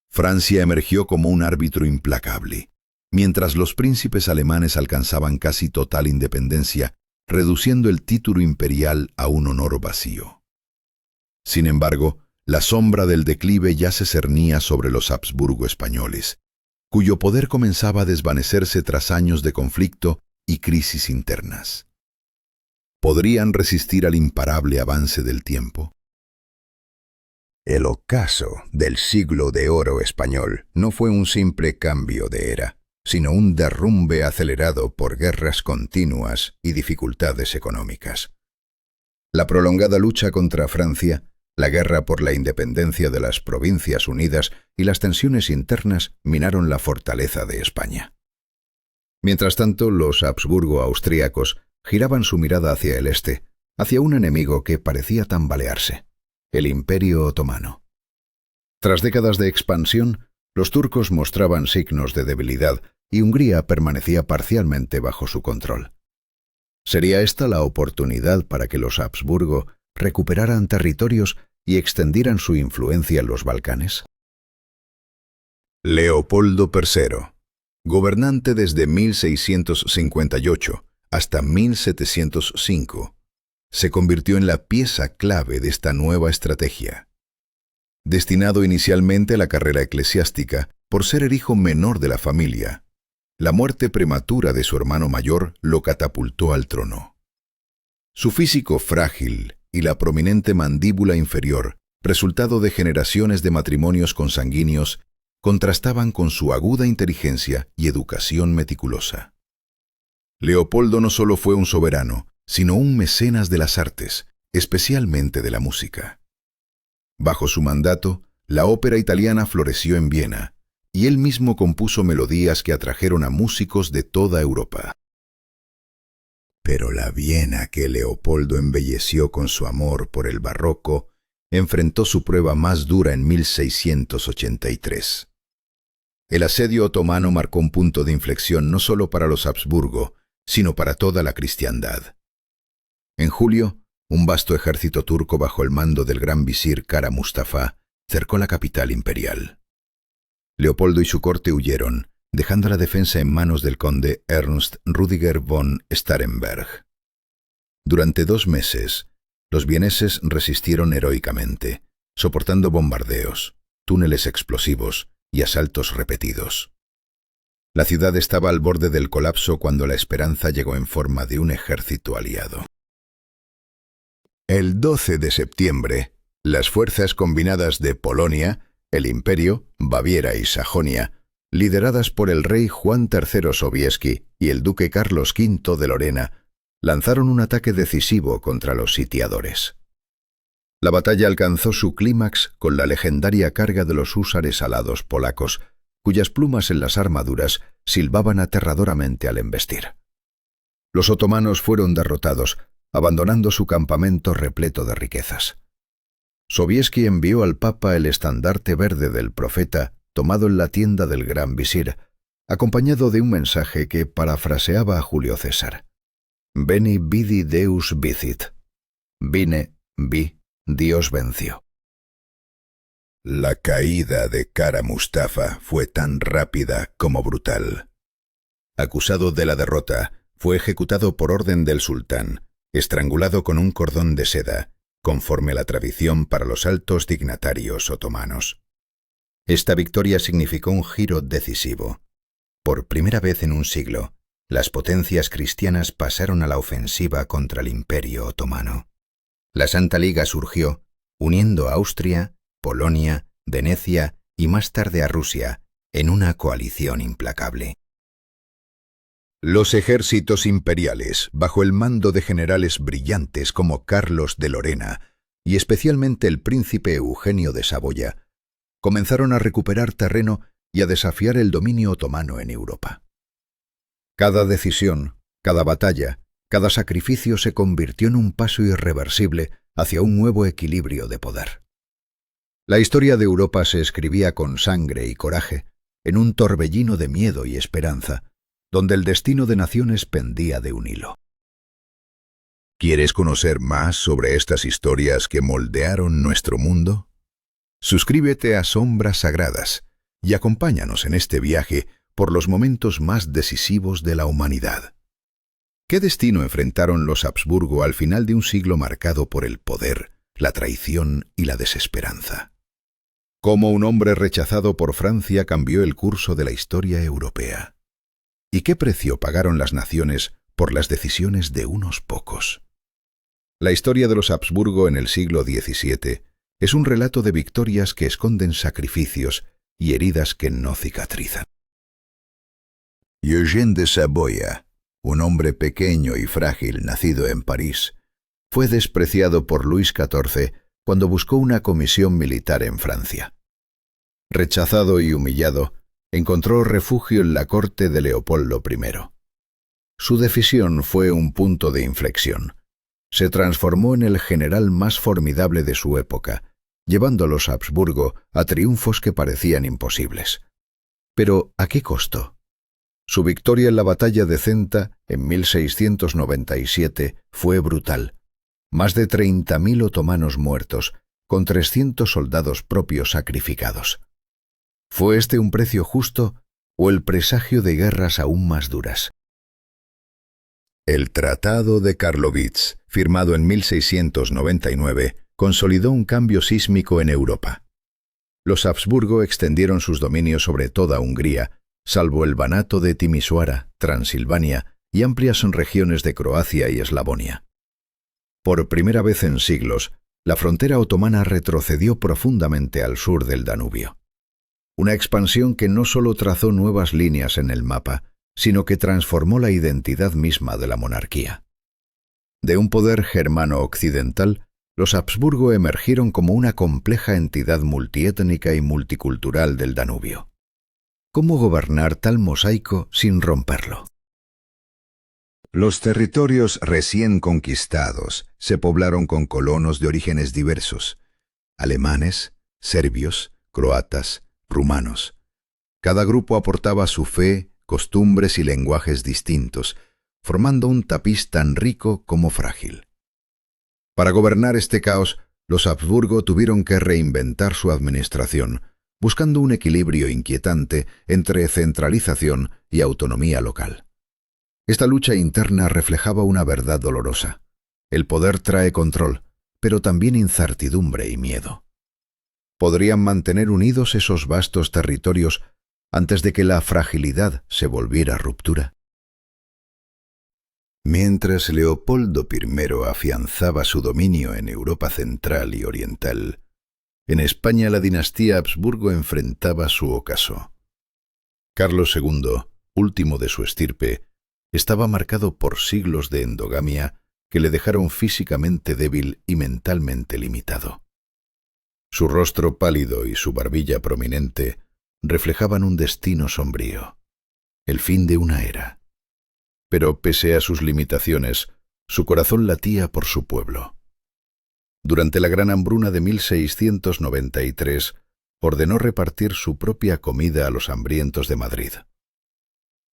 Francia emergió como un árbitro implacable, mientras los príncipes alemanes alcanzaban casi total independencia, reduciendo el título imperial a un honor vacío. Sin embargo, la sombra del declive ya se cernía sobre los Habsburgo españoles, cuyo poder comenzaba a desvanecerse tras años de conflicto y crisis internas. ¿Podrían resistir al imparable avance del tiempo? El ocaso del siglo de oro español no fue un simple cambio de era, sino un derrumbe acelerado por guerras continuas y dificultades económicas. La prolongada lucha contra Francia, la guerra por la independencia de las Provincias Unidas y las tensiones internas minaron la fortaleza de España. Mientras tanto, los Habsburgo austríacos giraban su mirada hacia el este, hacia un enemigo que parecía tambalearse, el Imperio Otomano. Tras décadas de expansión, los turcos mostraban signos de debilidad y Hungría permanecía parcialmente bajo su control. ¿Sería esta la oportunidad para que los Habsburgo recuperaran territorios y extendieran su influencia en los Balcanes? Leopoldo I, gobernante desde 1658 hasta 1705, se convirtió en la pieza clave de esta nueva estrategia. Destinado inicialmente a la carrera eclesiástica por ser el hijo menor de la familia, la muerte prematura de su hermano mayor lo catapultó al trono. Su físico frágil y la prominente mandíbula inferior, resultado de generaciones de matrimonios consanguíneos, contrastaban con su aguda inteligencia y educación meticulosa. Leopoldo no solo fue un soberano, sino un mecenas de las artes, especialmente de la música. Bajo su mandato, la ópera italiana floreció en Viena, y él mismo compuso melodías que atrajeron a músicos de toda Europa. Pero la Viena que Leopoldo embelleció con su amor por el barroco enfrentó su prueba más dura en 1683. El asedio otomano marcó un punto de inflexión no solo para los Habsburgo, sino para toda la cristiandad. En julio, un vasto ejército turco bajo el mando del gran visir Kara Mustafa cercó la capital imperial. Leopoldo y su corte huyeron, dejando la defensa en manos del conde Ernst Rüdiger von Starhemberg. Durante 2 meses, los vieneses resistieron heroicamente, soportando bombardeos, túneles explosivos y asaltos repetidos. La ciudad estaba al borde del colapso cuando la esperanza llegó en forma de un ejército aliado. El 12 de septiembre, las fuerzas combinadas de Polonia, el Imperio, Baviera y Sajonia, lideradas por el rey Juan III Sobieski y el duque Carlos V de Lorena, lanzaron un ataque decisivo contra los sitiadores. La batalla alcanzó su clímax con la legendaria carga de los húsares alados polacos, cuyas plumas en las armaduras silbaban aterradoramente al embestir. Los otomanos fueron derrotados, abandonando su campamento repleto de riquezas. Sobieski envió al Papa el estandarte verde del profeta, tomado en la tienda del gran visir, acompañado de un mensaje que parafraseaba a Julio César. Veni vidi Deus vicit. Vine, vi, Dios venció. La caída de Kara Mustafa fue tan rápida como brutal. Acusado de la derrota, fue ejecutado por orden del sultán, estrangulado con un cordón de seda, conforme la tradición para los altos dignatarios otomanos. Esta victoria significó un giro decisivo. Por primera vez en un siglo, las potencias cristianas pasaron a la ofensiva contra el Imperio otomano. La Santa Liga surgió, uniendo a Austria, Polonia, Venecia y más tarde a Rusia, en una coalición implacable. Los ejércitos imperiales, bajo el mando de generales brillantes como Carlos de Lorena y especialmente el príncipe Eugenio de Saboya, comenzaron a recuperar terreno y a desafiar el dominio otomano en Europa. Cada decisión, cada batalla, cada sacrificio se convirtió en un paso irreversible hacia un nuevo equilibrio de poder. La historia de Europa se escribía con sangre y coraje, en un torbellino de miedo y esperanza, donde el destino de naciones pendía de un hilo. ¿Quieres conocer más sobre estas historias que moldearon nuestro mundo? Suscríbete a Sombras Sagradas y acompáñanos en este viaje por los momentos más decisivos de la humanidad. ¿Qué destino enfrentaron los Habsburgo al final de un siglo marcado por el poder, la traición y la desesperanza? ¿Cómo un hombre rechazado por Francia cambió el curso de la historia europea? ¿Y qué precio pagaron las naciones por las decisiones de unos pocos? La historia de los Habsburgo en el siglo XVII es un relato de victorias que esconden sacrificios y heridas que no cicatrizan. Eugène de Saboya, un hombre pequeño y frágil nacido en París, fue despreciado por Luis XIV cuando buscó una comisión militar en Francia. Rechazado y humillado, encontró refugio en la corte de Leopoldo I. Su decisión fue un punto de inflexión. Se transformó en el general más formidable de su época, llevando a los Habsburgo a triunfos que parecían imposibles. Pero, ¿a qué costo? Su victoria en la batalla de Centa, en 1697, fue brutal. Más de 30.000 otomanos muertos, con 300 soldados propios sacrificados. ¿Fue este un precio justo o el presagio de guerras aún más duras? El Tratado de Karlowitz, firmado en 1699, consolidó un cambio sísmico en Europa. Los Habsburgo extendieron sus dominios sobre toda Hungría, salvo el Banato de Timișoara, Transilvania y amplias regiones de Croacia y Eslavonia. Por primera vez en siglos, la frontera otomana retrocedió profundamente al sur del Danubio. Una expansión que no solo trazó nuevas líneas en el mapa, sino que transformó la identidad misma de la monarquía. De un poder germano-occidental, los Habsburgo emergieron como una compleja entidad multiétnica y multicultural del Danubio. ¿Cómo gobernar tal mosaico sin romperlo? Los territorios recién conquistados se poblaron con colonos de orígenes diversos: alemanes, serbios, croatas, rumanos. Cada grupo aportaba su fe, costumbres y lenguajes distintos, formando un tapiz tan rico como frágil. Para gobernar este caos, los Habsburgo tuvieron que reinventar su administración, buscando un equilibrio inquietante entre centralización y autonomía local. Esta lucha interna reflejaba una verdad dolorosa. El poder trae control, pero también incertidumbre y miedo. ¿Podrían mantener unidos esos vastos territorios antes de que la fragilidad se volviera ruptura? Mientras Leopoldo I afianzaba su dominio en Europa central y oriental, en España la dinastía Habsburgo enfrentaba su ocaso. Carlos II, último de su estirpe, estaba marcado por siglos de endogamia que le dejaron físicamente débil y mentalmente limitado. Su rostro pálido y su barbilla prominente reflejaban un destino sombrío, el fin de una era. Pero pese a sus limitaciones, su corazón latía por su pueblo. Durante la gran hambruna de 1693, ordenó repartir su propia comida a los hambrientos de Madrid.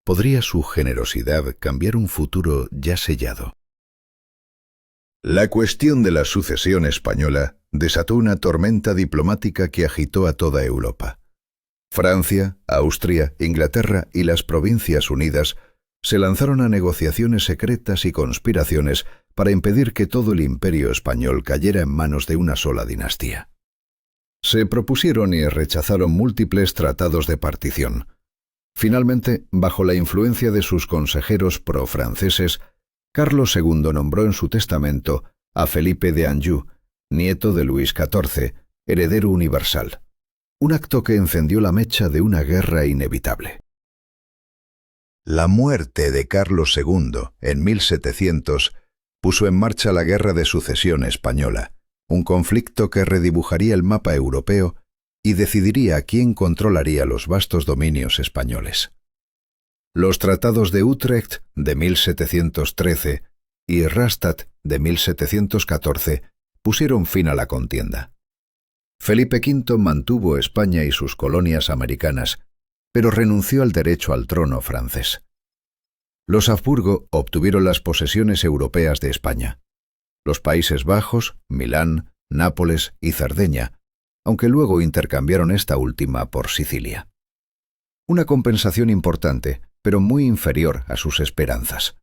¿Podría su generosidad cambiar un futuro ya sellado? La cuestión de la sucesión española desató una tormenta diplomática que agitó a toda Europa. Francia, Austria, Inglaterra y las Provincias Unidas se lanzaron a negociaciones secretas y conspiraciones para impedir que todo el imperio español cayera en manos de una sola dinastía. Se propusieron y rechazaron múltiples tratados de partición. Finalmente, bajo la influencia de sus consejeros pro-franceses, Carlos II nombró en su testamento a Felipe de Anjou, nieto de Luis XIV, heredero universal, un acto que encendió la mecha de una guerra inevitable. La muerte de Carlos II en 1700 puso en marcha la Guerra de Sucesión Española, un conflicto que redibujaría el mapa europeo y decidiría quién controlaría los vastos dominios españoles. Los tratados de Utrecht de 1713 y Rastatt de 1714 pusieron fin a la contienda. Felipe V mantuvo España y sus colonias americanas, pero renunció al derecho al trono francés. Los Habsburgo obtuvieron las posesiones europeas de España: los Países Bajos, Milán, Nápoles y Cerdeña, aunque luego intercambiaron esta última por Sicilia. Una compensación importante, pero muy inferior a sus esperanzas.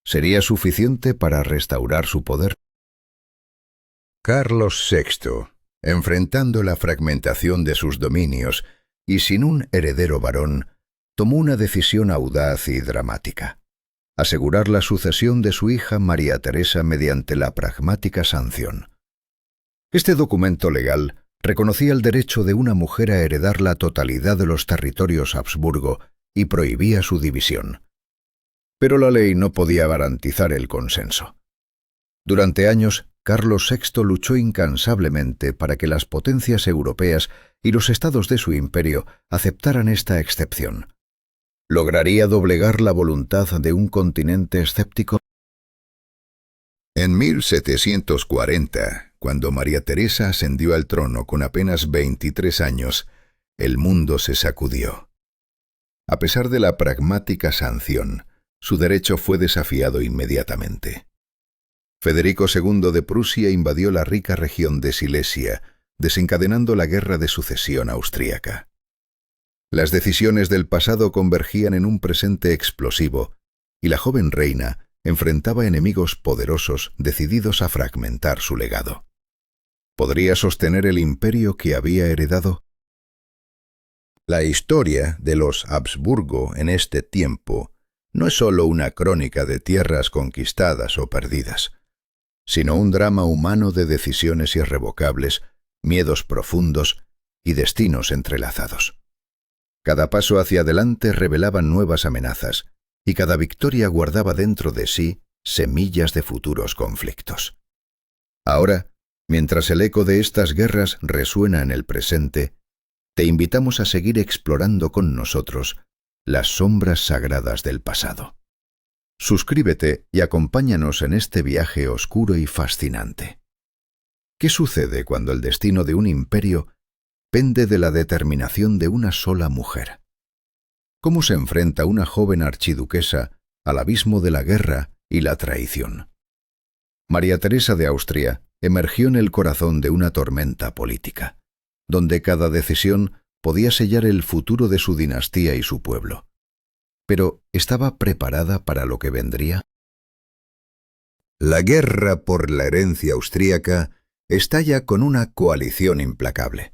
¿Sería suficiente para restaurar su poder? Carlos VI, enfrentando la fragmentación de sus dominios y sin un heredero varón, tomó una decisión audaz y dramática: asegurar la sucesión de su hija María Teresa mediante la pragmática sanción. Este documento legal reconocía el derecho de una mujer a heredar la totalidad de los territorios Habsburgo y prohibía su división. Pero la ley no podía garantizar el consenso. Durante años, Carlos VI luchó incansablemente para que las potencias europeas y los estados de su imperio aceptaran esta excepción. ¿Lograría doblegar la voluntad de un continente escéptico? En 1740, cuando María Teresa ascendió al trono con apenas 23 años, el mundo se sacudió. A pesar de la pragmática sanción, su derecho fue desafiado inmediatamente. Federico II de Prusia invadió la rica región de Silesia, desencadenando la Guerra de Sucesión austríaca. Las decisiones del pasado convergían en un presente explosivo, y la joven reina enfrentaba enemigos poderosos decididos a fragmentar su legado. ¿Podría sostener el imperio que había heredado? La historia de los Habsburgo en este tiempo no es sólo una crónica de tierras conquistadas o perdidas, sino un drama humano de decisiones irrevocables, miedos profundos y destinos entrelazados. Cada paso hacia adelante revelaba nuevas amenazas, y cada victoria guardaba dentro de sí semillas de futuros conflictos. Ahora, mientras el eco de estas guerras resuena en el presente, te invitamos a seguir explorando con nosotros las sombras sagradas del pasado. Suscríbete y acompáñanos en este viaje oscuro y fascinante. ¿Qué sucede cuando el destino de un imperio pende de la determinación de una sola mujer? ¿Cómo se enfrenta una joven archiduquesa al abismo de la guerra y la traición? María Teresa de Austria emergió en el corazón de una tormenta política, donde cada decisión podía sellar el futuro de su dinastía y su pueblo. Pero, ¿estaba preparada para lo que vendría? La guerra por la herencia austríaca estalla con una coalición implacable.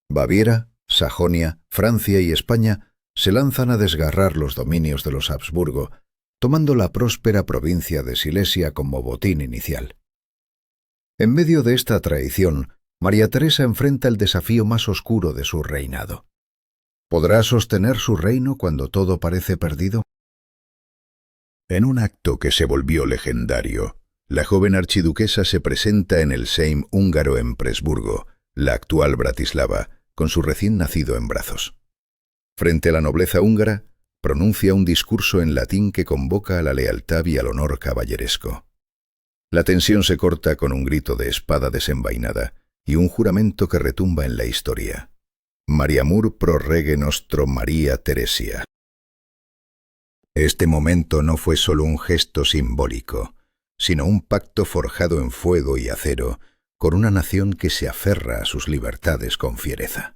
Baviera, Sajonia, Francia y España se lanzan a desgarrar los dominios de los Habsburgo, tomando la próspera provincia de Silesia como botín inicial. En medio de esta traición, María Teresa enfrenta el desafío más oscuro de su reinado. ¿Podrá sostener su reino cuando todo parece perdido? En un acto que se volvió legendario, la joven archiduquesa se presenta en el Sejm húngaro en Presburgo, la actual Bratislava, con su recién nacido en brazos. Frente a la nobleza húngara, pronuncia un discurso en latín que convoca a la lealtad y al honor caballeresco. La tensión se corta con un grito de espada desenvainada y un juramento que retumba en la historia: Mariamur pro rege nostro María Teresia. Este momento no fue solo un gesto simbólico, sino un pacto forjado en fuego y acero con una nación que se aferra a sus libertades con fiereza.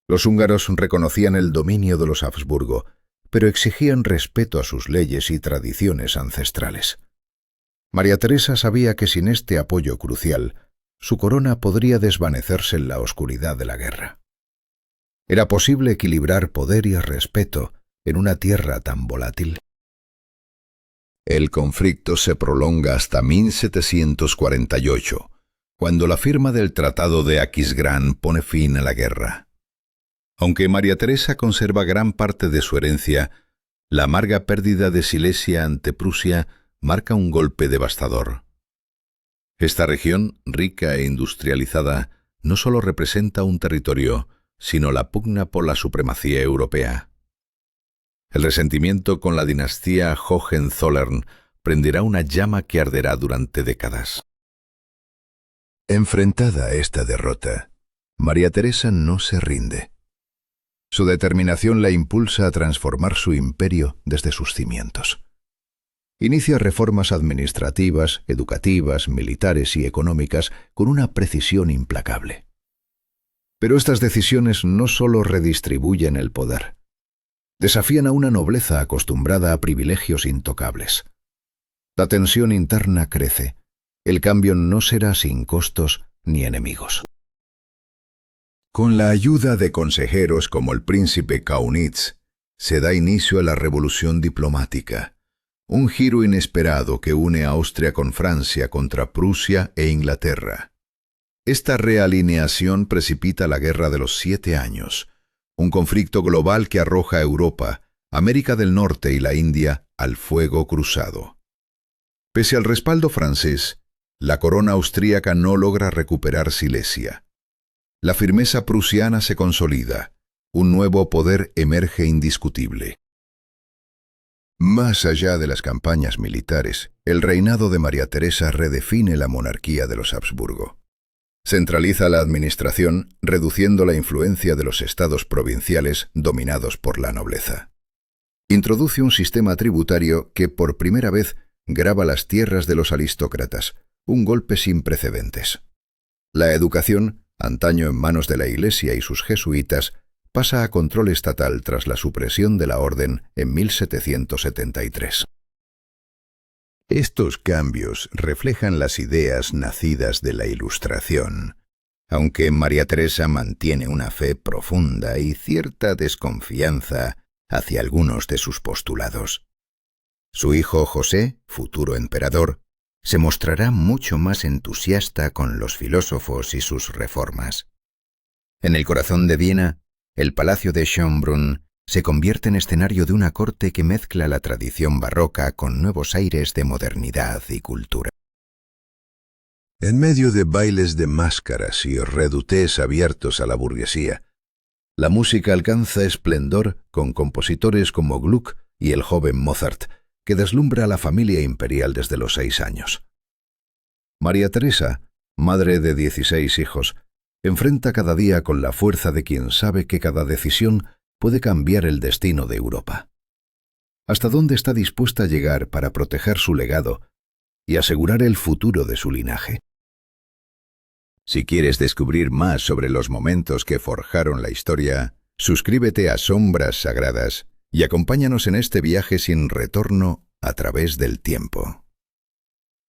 Los húngaros reconocían el dominio de los Habsburgo, pero exigían respeto a sus leyes y tradiciones ancestrales. María Teresa sabía que sin este apoyo crucial, su corona podría desvanecerse en la oscuridad de la guerra. ¿Era posible equilibrar poder y respeto en una tierra tan volátil? El conflicto se prolonga hasta 1748, cuando la firma del Tratado de Aquisgrán pone fin a la guerra. Aunque María Teresa conserva gran parte de su herencia, la amarga pérdida de Silesia ante Prusia marca un golpe devastador. Esta región, rica e industrializada, no solo representa un territorio, sino la pugna por la supremacía europea. El resentimiento con la dinastía Hohenzollern prenderá una llama que arderá durante décadas. Enfrentada a esta derrota, María Teresa no se rinde. Su determinación la impulsa a transformar su imperio desde sus cimientos. Inicia reformas administrativas, educativas, militares y económicas con una precisión implacable. Pero estas decisiones no solo redistribuyen el poder, desafían a una nobleza acostumbrada a privilegios intocables. La tensión interna crece. El cambio no será sin costos ni enemigos. Con la ayuda de consejeros como el príncipe Kaunitz, se da inicio a la revolución diplomática, un giro inesperado que une a Austria con Francia contra Prusia e Inglaterra. Esta realineación precipita la Guerra de los 7 Años, un conflicto global que arroja a Europa, América del Norte y la India al fuego cruzado. Pese al respaldo francés, la corona austríaca no logra recuperar Silesia. La firmeza prusiana se consolida, un nuevo poder emerge indiscutible. Más allá de las campañas militares, el reinado de María Teresa redefine la monarquía de los Habsburgo. Centraliza la administración, reduciendo la influencia de los estados provinciales dominados por la nobleza. Introduce un sistema tributario que por primera vez grava las tierras de los aristócratas, un golpe sin precedentes. La educación, antaño en manos de la Iglesia y sus jesuitas, pasa a control estatal tras la supresión de la orden en 1773. Estos cambios reflejan las ideas nacidas de la Ilustración, aunque María Teresa mantiene una fe profunda y cierta desconfianza hacia algunos de sus postulados. Su hijo José, futuro emperador, se mostrará mucho más entusiasta con los filósofos y sus reformas. En el corazón de Viena, el Palacio de Schönbrunn se convierte en escenario de una corte que mezcla la tradición barroca con nuevos aires de modernidad y cultura. En medio de bailes de máscaras y redutés abiertos a la burguesía, la música alcanza esplendor con compositores como Gluck y el joven Mozart, que deslumbra a la familia imperial desde los 6 años. María Teresa, madre de 16 hijos, enfrenta cada día con la fuerza de quien sabe que cada decisión puede cambiar el destino de Europa. ¿Hasta dónde está dispuesta a llegar para proteger su legado y asegurar el futuro de su linaje? Si quieres descubrir más sobre los momentos que forjaron la historia, suscríbete a Sombras Sagradas y acompáñanos en este viaje sin retorno a través del tiempo.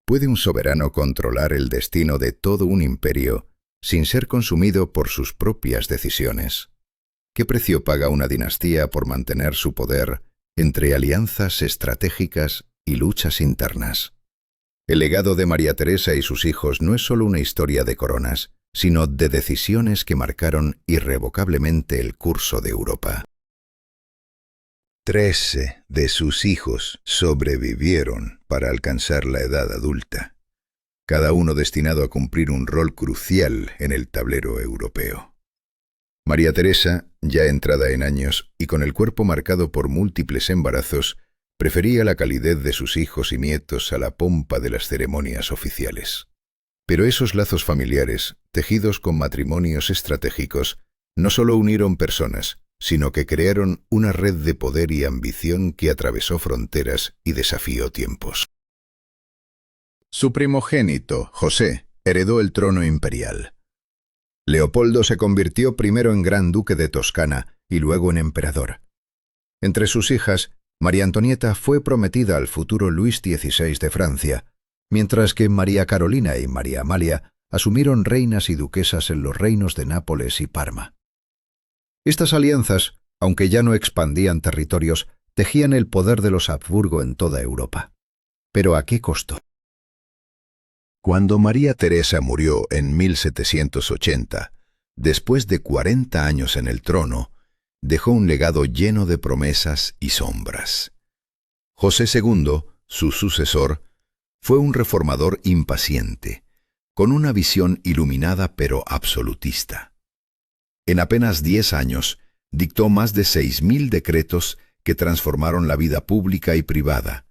¿Puede un soberano controlar el destino de todo un imperio sin ser consumido por sus propias decisiones? ¿Qué precio paga una dinastía por mantener su poder entre alianzas estratégicas y luchas internas? El legado de María Teresa y sus hijos no es solo una historia de coronas, sino de decisiones que marcaron irrevocablemente el curso de Europa. 13 de sus hijos sobrevivieron para alcanzar la edad adulta, cada uno destinado a cumplir un rol crucial en el tablero europeo. María Teresa, ya entrada en años y con el cuerpo marcado por múltiples embarazos, prefería la calidez de sus hijos y nietos a la pompa de las ceremonias oficiales. Pero esos lazos familiares, tejidos con matrimonios estratégicos, no solo unieron personas, sino que crearon una red de poder y ambición que atravesó fronteras y desafió tiempos. Su primogénito, José, heredó el trono imperial. Leopoldo se convirtió primero en gran duque de Toscana y luego en emperador. Entre sus hijas, María Antonieta fue prometida al futuro Luis XVI de Francia, mientras que María Carolina y María Amalia asumieron reinas y duquesas en los reinos de Nápoles y Parma. Estas alianzas, aunque ya no expandían territorios, tejían el poder de los Habsburgo en toda Europa. ¿Pero a qué costo? Cuando María Teresa murió en 1780, después de 40 años en el trono, dejó un legado lleno de promesas y sombras. José II, su sucesor, fue un reformador impaciente, con una visión iluminada pero absolutista. En apenas 10 años, dictó más de 6.000 decretos que transformaron la vida pública y privada,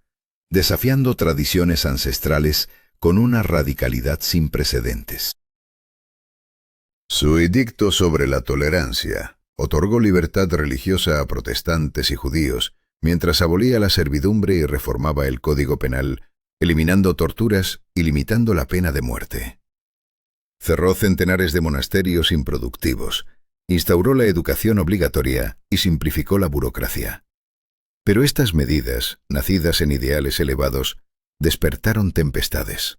desafiando tradiciones ancestrales con una radicalidad sin precedentes. Su edicto sobre la tolerancia otorgó libertad religiosa a protestantes y judíos, mientras abolía la servidumbre y reformaba el Código Penal, eliminando torturas y limitando la pena de muerte. Cerró centenares de monasterios improductivos, instauró la educación obligatoria y simplificó la burocracia. Pero estas medidas, nacidas en ideales elevados, despertaron tempestades.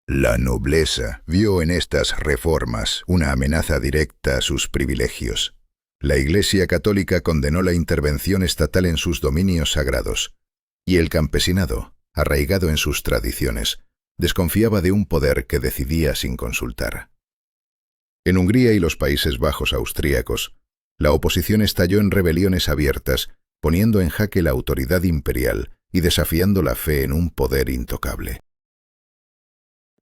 La nobleza vio en estas reformas una amenaza directa a sus privilegios. La Iglesia católica condenó la intervención estatal en sus dominios sagrados, y el campesinado, arraigado en sus tradiciones, desconfiaba de un poder que decidía sin consultar. En Hungría y los Países Bajos austríacos, la oposición estalló en rebeliones abiertas, poniendo en jaque la autoridad imperial y desafiando la fe en un poder intocable.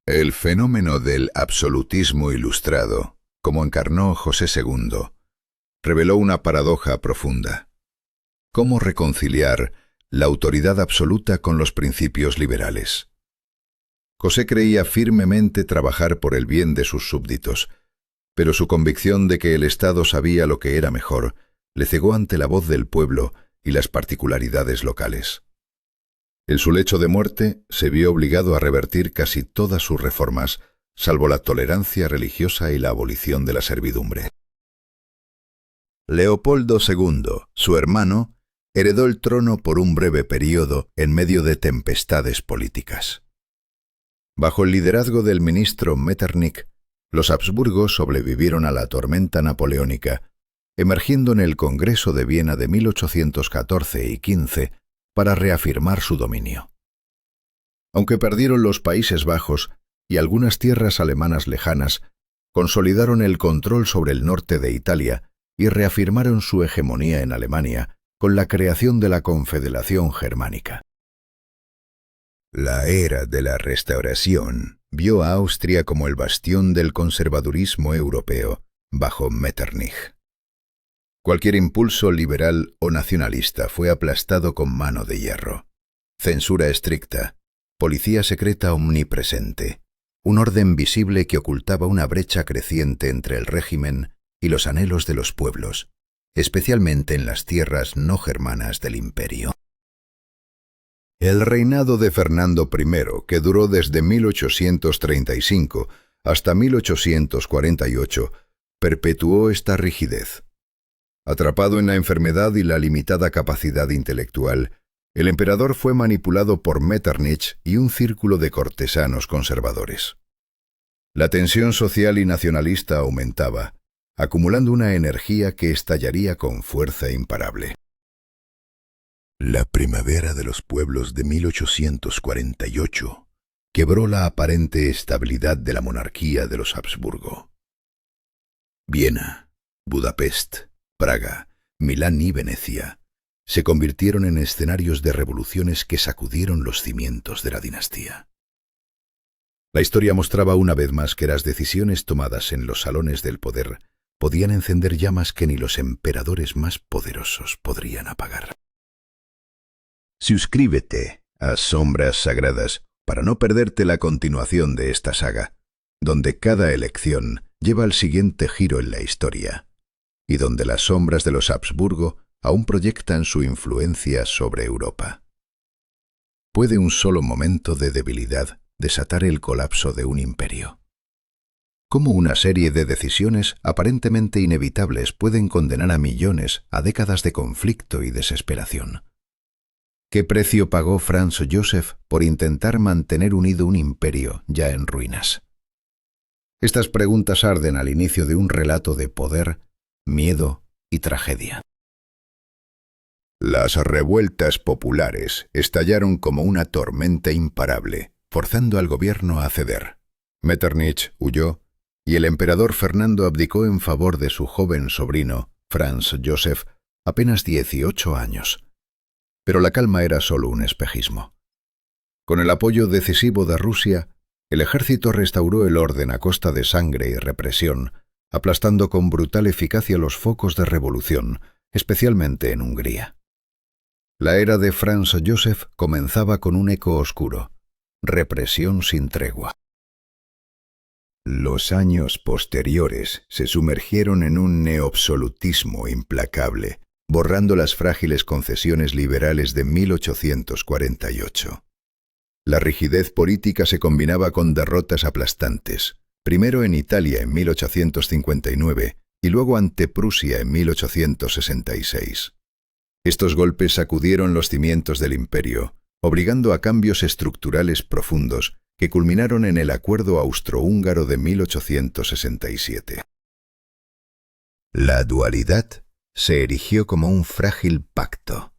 El fenómeno del absolutismo ilustrado, como encarnó José II, reveló una paradoja profunda. ¿Cómo reconciliar la autoridad absoluta con los principios liberales? José creía firmemente trabajar por el bien de sus súbditos, pero su convicción de que el Estado sabía lo que era mejor le cegó ante la voz del pueblo y las particularidades locales. En su lecho de muerte se vio obligado a revertir casi todas sus reformas, salvo la tolerancia religiosa y la abolición de la servidumbre. Leopoldo II, su hermano, heredó el trono por un breve período en medio de tempestades políticas. Bajo el liderazgo del ministro Metternich, los Habsburgo sobrevivieron a la tormenta napoleónica, emergiendo en el Congreso de Viena de 1814 y 15 para reafirmar su dominio. Aunque perdieron los Países Bajos y algunas tierras alemanas lejanas, consolidaron el control sobre el norte de Italia y reafirmaron su hegemonía en Alemania con la creación de la Confederación Germánica. La era de la Restauración vio a Austria como el bastión del conservadurismo europeo bajo Metternich. Cualquier impulso liberal o nacionalista fue aplastado con mano de hierro. Censura estricta, policía secreta omnipresente, un orden visible que ocultaba una brecha creciente entre el régimen y los anhelos de los pueblos, especialmente en las tierras no germanas del imperio. El reinado de Fernando I, que duró desde 1835 hasta 1848, perpetuó esta rigidez. Atrapado en la enfermedad y la limitada capacidad intelectual, el emperador fue manipulado por Metternich y un círculo de cortesanos conservadores. La tensión social y nacionalista aumentaba, acumulando una energía que estallaría con fuerza imparable. La primavera de los pueblos de 1848 quebró la aparente estabilidad de la monarquía de los Habsburgo. Viena, Budapest, Praga, Milán y Venecia se convirtieron en escenarios de revoluciones que sacudieron los cimientos de la dinastía. La historia mostraba una vez más que las decisiones tomadas en los salones del poder podían encender llamas que ni los emperadores más poderosos podrían apagar. Suscríbete a Sombras Sagradas para no perderte la continuación de esta saga, donde cada elección lleva al siguiente giro en la historia, y donde las sombras de los Habsburgo aún proyectan su influencia sobre Europa. ¿Puede un solo momento de debilidad desatar el colapso de un imperio? ¿Cómo una serie de decisiones aparentemente inevitables pueden condenar a millones a décadas de conflicto y desesperación? ¿Qué precio pagó Franz Joseph por intentar mantener unido un imperio ya en ruinas? Estas preguntas arden al inicio de un relato de poder, miedo y tragedia. Las revueltas populares estallaron como una tormenta imparable, forzando al gobierno a ceder. Metternich huyó y el emperador Fernando abdicó en favor de su joven sobrino, Franz Joseph, apenas 18 años. Pero la calma era solo un espejismo. Con el apoyo decisivo de Rusia, el ejército restauró el orden a costa de sangre y represión, aplastando con brutal eficacia los focos de revolución, especialmente en Hungría. La era de Franz Joseph comenzaba con un eco oscuro: represión sin tregua. Los años posteriores se sumergieron en un neoabsolutismo implacable, borrando las frágiles concesiones liberales de 1848. La rigidez política se combinaba con derrotas aplastantes, primero en Italia en 1859 y luego ante Prusia en 1866. Estos golpes sacudieron los cimientos del imperio, obligando a cambios estructurales profundos que culminaron en el Acuerdo Austrohúngaro de 1867. La dualidad se erigió como un frágil pacto.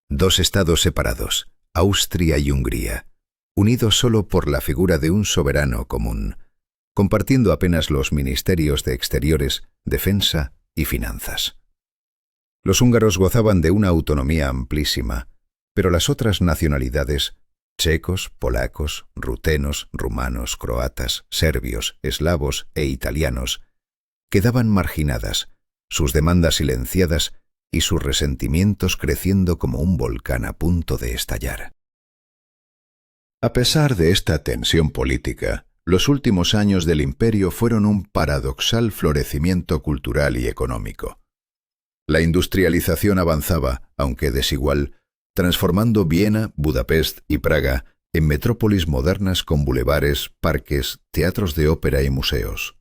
Dos estados separados, Austria y Hungría, unidos solo por la figura de un soberano común, compartiendo apenas los ministerios de Exteriores, Defensa y Finanzas. Los húngaros gozaban de una autonomía amplísima, pero las otras nacionalidades, checos, polacos, rutenos, rumanos, croatas, serbios, eslavos e italianos, quedaban marginadas, sus demandas silenciadas y sus resentimientos creciendo como un volcán a punto de estallar. A pesar de esta tensión política, los últimos años del imperio fueron un paradoxal florecimiento cultural y económico. La industrialización avanzaba, aunque desigual, transformando Viena, Budapest y Praga en metrópolis modernas con bulevares, parques, teatros de ópera y museos.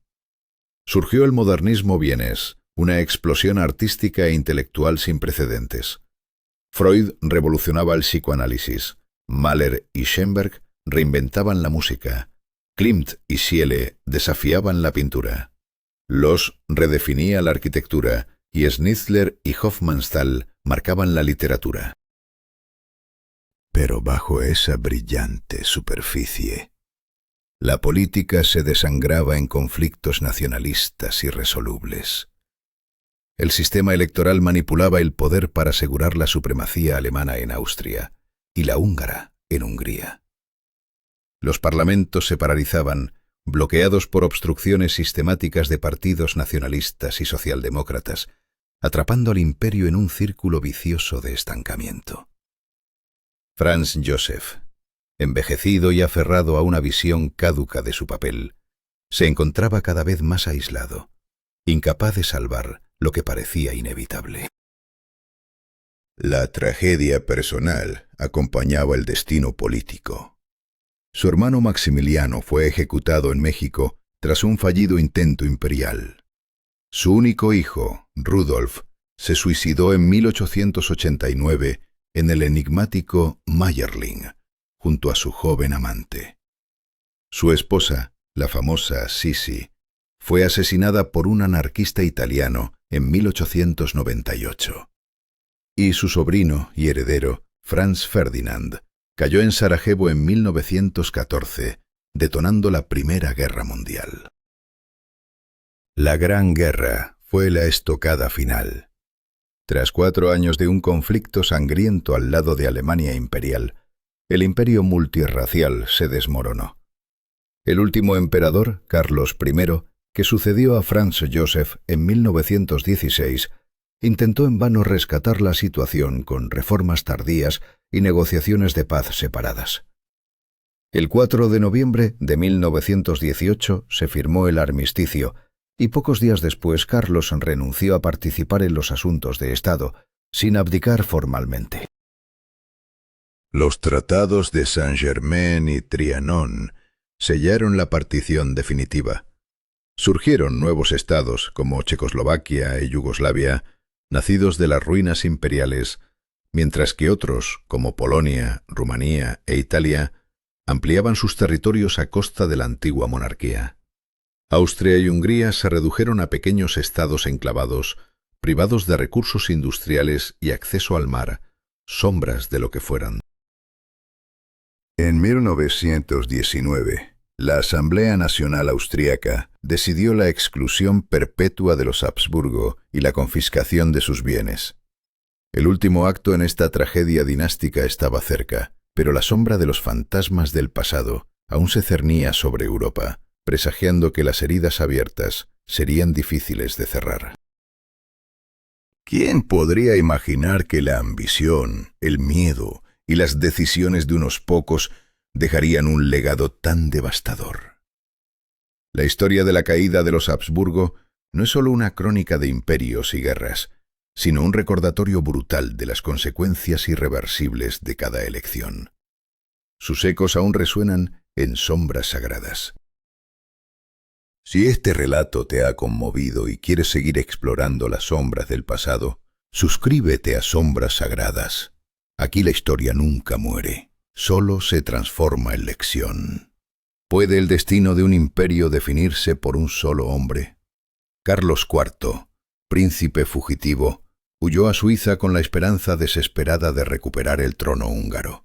Surgió el modernismo vienés, una explosión artística e intelectual sin precedentes. Freud revolucionaba el psicoanálisis, Mahler y Schoenberg reinventaban la música, Klimt y Schiele desafiaban la pintura, Loos redefinía la arquitectura y Schnitzler y Hofmannsthal marcaban la literatura. Pero bajo esa brillante superficie, la política se desangraba en conflictos nacionalistas irresolubles. El sistema electoral manipulaba el poder para asegurar la supremacía alemana en Austria y la húngara en Hungría. Los parlamentos se paralizaban, bloqueados por obstrucciones sistemáticas de partidos nacionalistas y socialdemócratas, atrapando al imperio en un círculo vicioso de estancamiento. Franz Joseph, envejecido y aferrado a una visión caduca de su papel, se encontraba cada vez más aislado, incapaz de salvar lo que parecía inevitable. La tragedia personal acompañaba el destino político. Su hermano Maximiliano fue ejecutado en México tras un fallido intento imperial. Su único hijo, Rudolf, se suicidó en 1889 en el enigmático Mayerling, junto a su joven amante. Su esposa, la famosa Sisi, fue asesinada por un anarquista italiano en 1898. Y su sobrino y heredero, Franz Ferdinand, cayó en Sarajevo en 1914, detonando la Primera Guerra Mundial. La Gran Guerra fue la estocada final. Tras 4 años de un conflicto sangriento al lado de Alemania imperial, el imperio multirracial se desmoronó. El último emperador, Carlos I, que sucedió a Franz Joseph en 1916, intentó en vano rescatar la situación con reformas tardías y negociaciones de paz separadas. El 4 de noviembre de 1918 se firmó el armisticio, y pocos días después Carlos renunció a participar en los asuntos de Estado, sin abdicar formalmente. Los tratados de Saint-Germain y Trianon sellaron la partición definitiva. Surgieron nuevos estados como Checoslovaquia y Yugoslavia, nacidos de las ruinas imperiales, mientras que otros, como Polonia, Rumanía e Italia, ampliaban sus territorios a costa de la antigua monarquía. Austria y Hungría se redujeron a pequeños estados enclavados, privados de recursos industriales y acceso al mar, sombras de lo que fueran. En 1919, la Asamblea Nacional Austríaca decidió la exclusión perpetua de los Habsburgo y la confiscación de sus bienes. El último acto en esta tragedia dinástica estaba cerca, pero la sombra de los fantasmas del pasado aún se cernía sobre Europa, presagiando que las heridas abiertas serían difíciles de cerrar. ¿Quién podría imaginar que la ambición, el miedo y las decisiones de unos pocos dejarían un legado tan devastador? La historia de la caída de los Habsburgo no es solo una crónica de imperios y guerras, sino un recordatorio brutal de las consecuencias irreversibles de cada elección. Sus ecos aún resuenan en sombras sagradas. Si este relato te ha conmovido y quieres seguir explorando las sombras del pasado, suscríbete a Sombras Sagradas. Aquí la historia nunca muere, solo se transforma en lección. ¿Puede el destino de un imperio definirse por un solo hombre? Carlos IV, príncipe fugitivo, huyó a Suiza con la esperanza desesperada de recuperar el trono húngaro.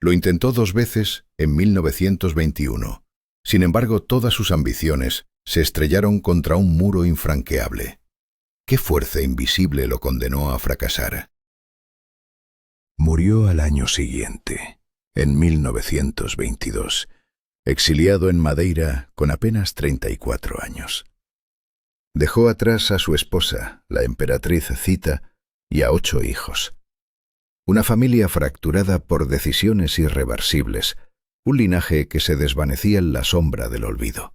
Lo intentó 2 veces en 1921. Sin embargo, todas sus ambiciones se estrellaron contra un muro infranqueable. ¿Qué fuerza invisible lo condenó a fracasar? Murió al año siguiente, en 1922, exiliado en Madeira con apenas 34 años. Dejó atrás a su esposa, la emperatriz Zita, y a 8 hijos. Una familia fracturada por decisiones irreversibles, un linaje que se desvanecía en la sombra del olvido.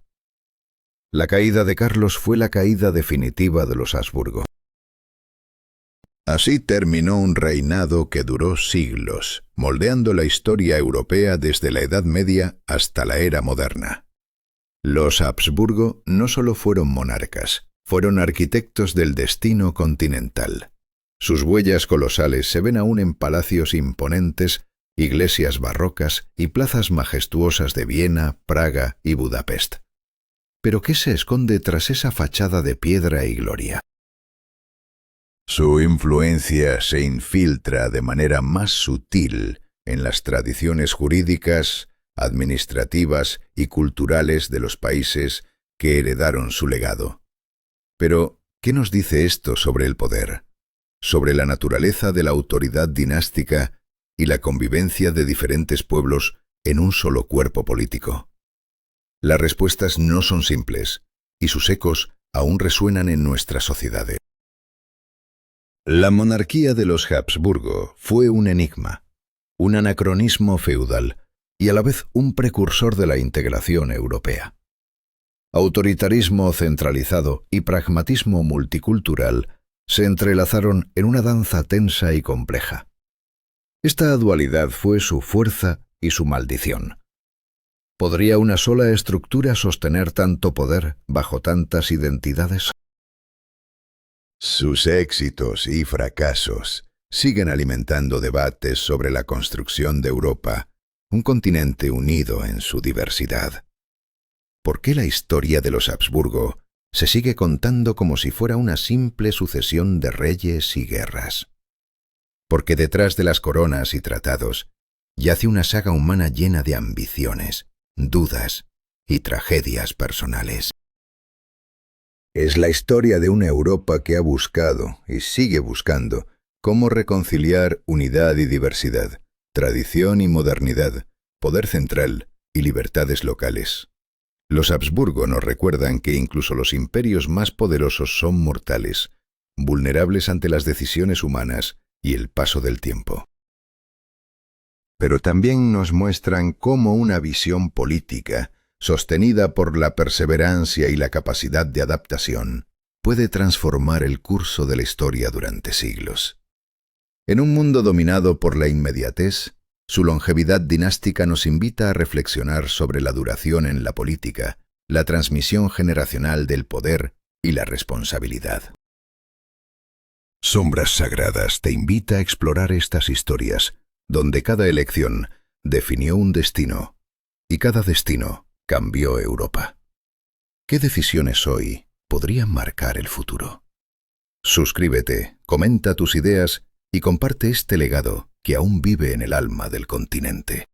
La caída de Carlos fue la caída definitiva de los Habsburgo. Así terminó un reinado que duró siglos, moldeando la historia europea desde la Edad Media hasta la era moderna. Los Habsburgo no solo fueron monarcas, fueron arquitectos del destino continental. Sus huellas colosales se ven aún en palacios imponentes, iglesias barrocas y plazas majestuosas de Viena, Praga y Budapest. ¿Pero qué se esconde tras esa fachada de piedra y gloria? Su influencia se infiltra de manera más sutil en las tradiciones jurídicas, administrativas y culturales de los países que heredaron su legado. Pero, ¿qué nos dice esto sobre el poder? Sobre la naturaleza de la autoridad dinástica y la convivencia de diferentes pueblos en un solo cuerpo político. Las respuestas no son simples, y sus ecos aún resuenan en nuestras sociedades. La monarquía de los Habsburgo fue un enigma, un anacronismo feudal y a la vez un precursor de la integración europea. Autoritarismo centralizado y pragmatismo multicultural se entrelazaron en una danza tensa y compleja. Esta dualidad fue su fuerza y su maldición. ¿Podría una sola estructura sostener tanto poder bajo tantas identidades? Sus éxitos y fracasos siguen alimentando debates sobre la construcción de Europa, un continente unido en su diversidad. ¿Por qué la historia de los Habsburgo se sigue contando como si fuera una simple sucesión de reyes y guerras? Porque detrás de las coronas y tratados yace una saga humana llena de ambiciones, dudas y tragedias personales. Es la historia de una Europa que ha buscado y sigue buscando cómo reconciliar unidad y diversidad, tradición y modernidad, poder central y libertades locales. Los Habsburgo nos recuerdan que incluso los imperios más poderosos son mortales, vulnerables ante las decisiones humanas y el paso del tiempo. Pero también nos muestran cómo una visión política, sostenida por la perseverancia y la capacidad de adaptación, puede transformar el curso de la historia durante siglos. En un mundo dominado por la inmediatez, Su longevidad dinástica nos invita a reflexionar sobre la duración en la política, la transmisión generacional del poder y la responsabilidad. Sombras Sagradas te invita a explorar estas historias, donde cada elección definió un destino y cada destino cambió Europa. ¿Qué decisiones hoy podrían marcar el futuro? Suscríbete, comenta tus ideas y comparte este legado que aún vive en el alma del continente.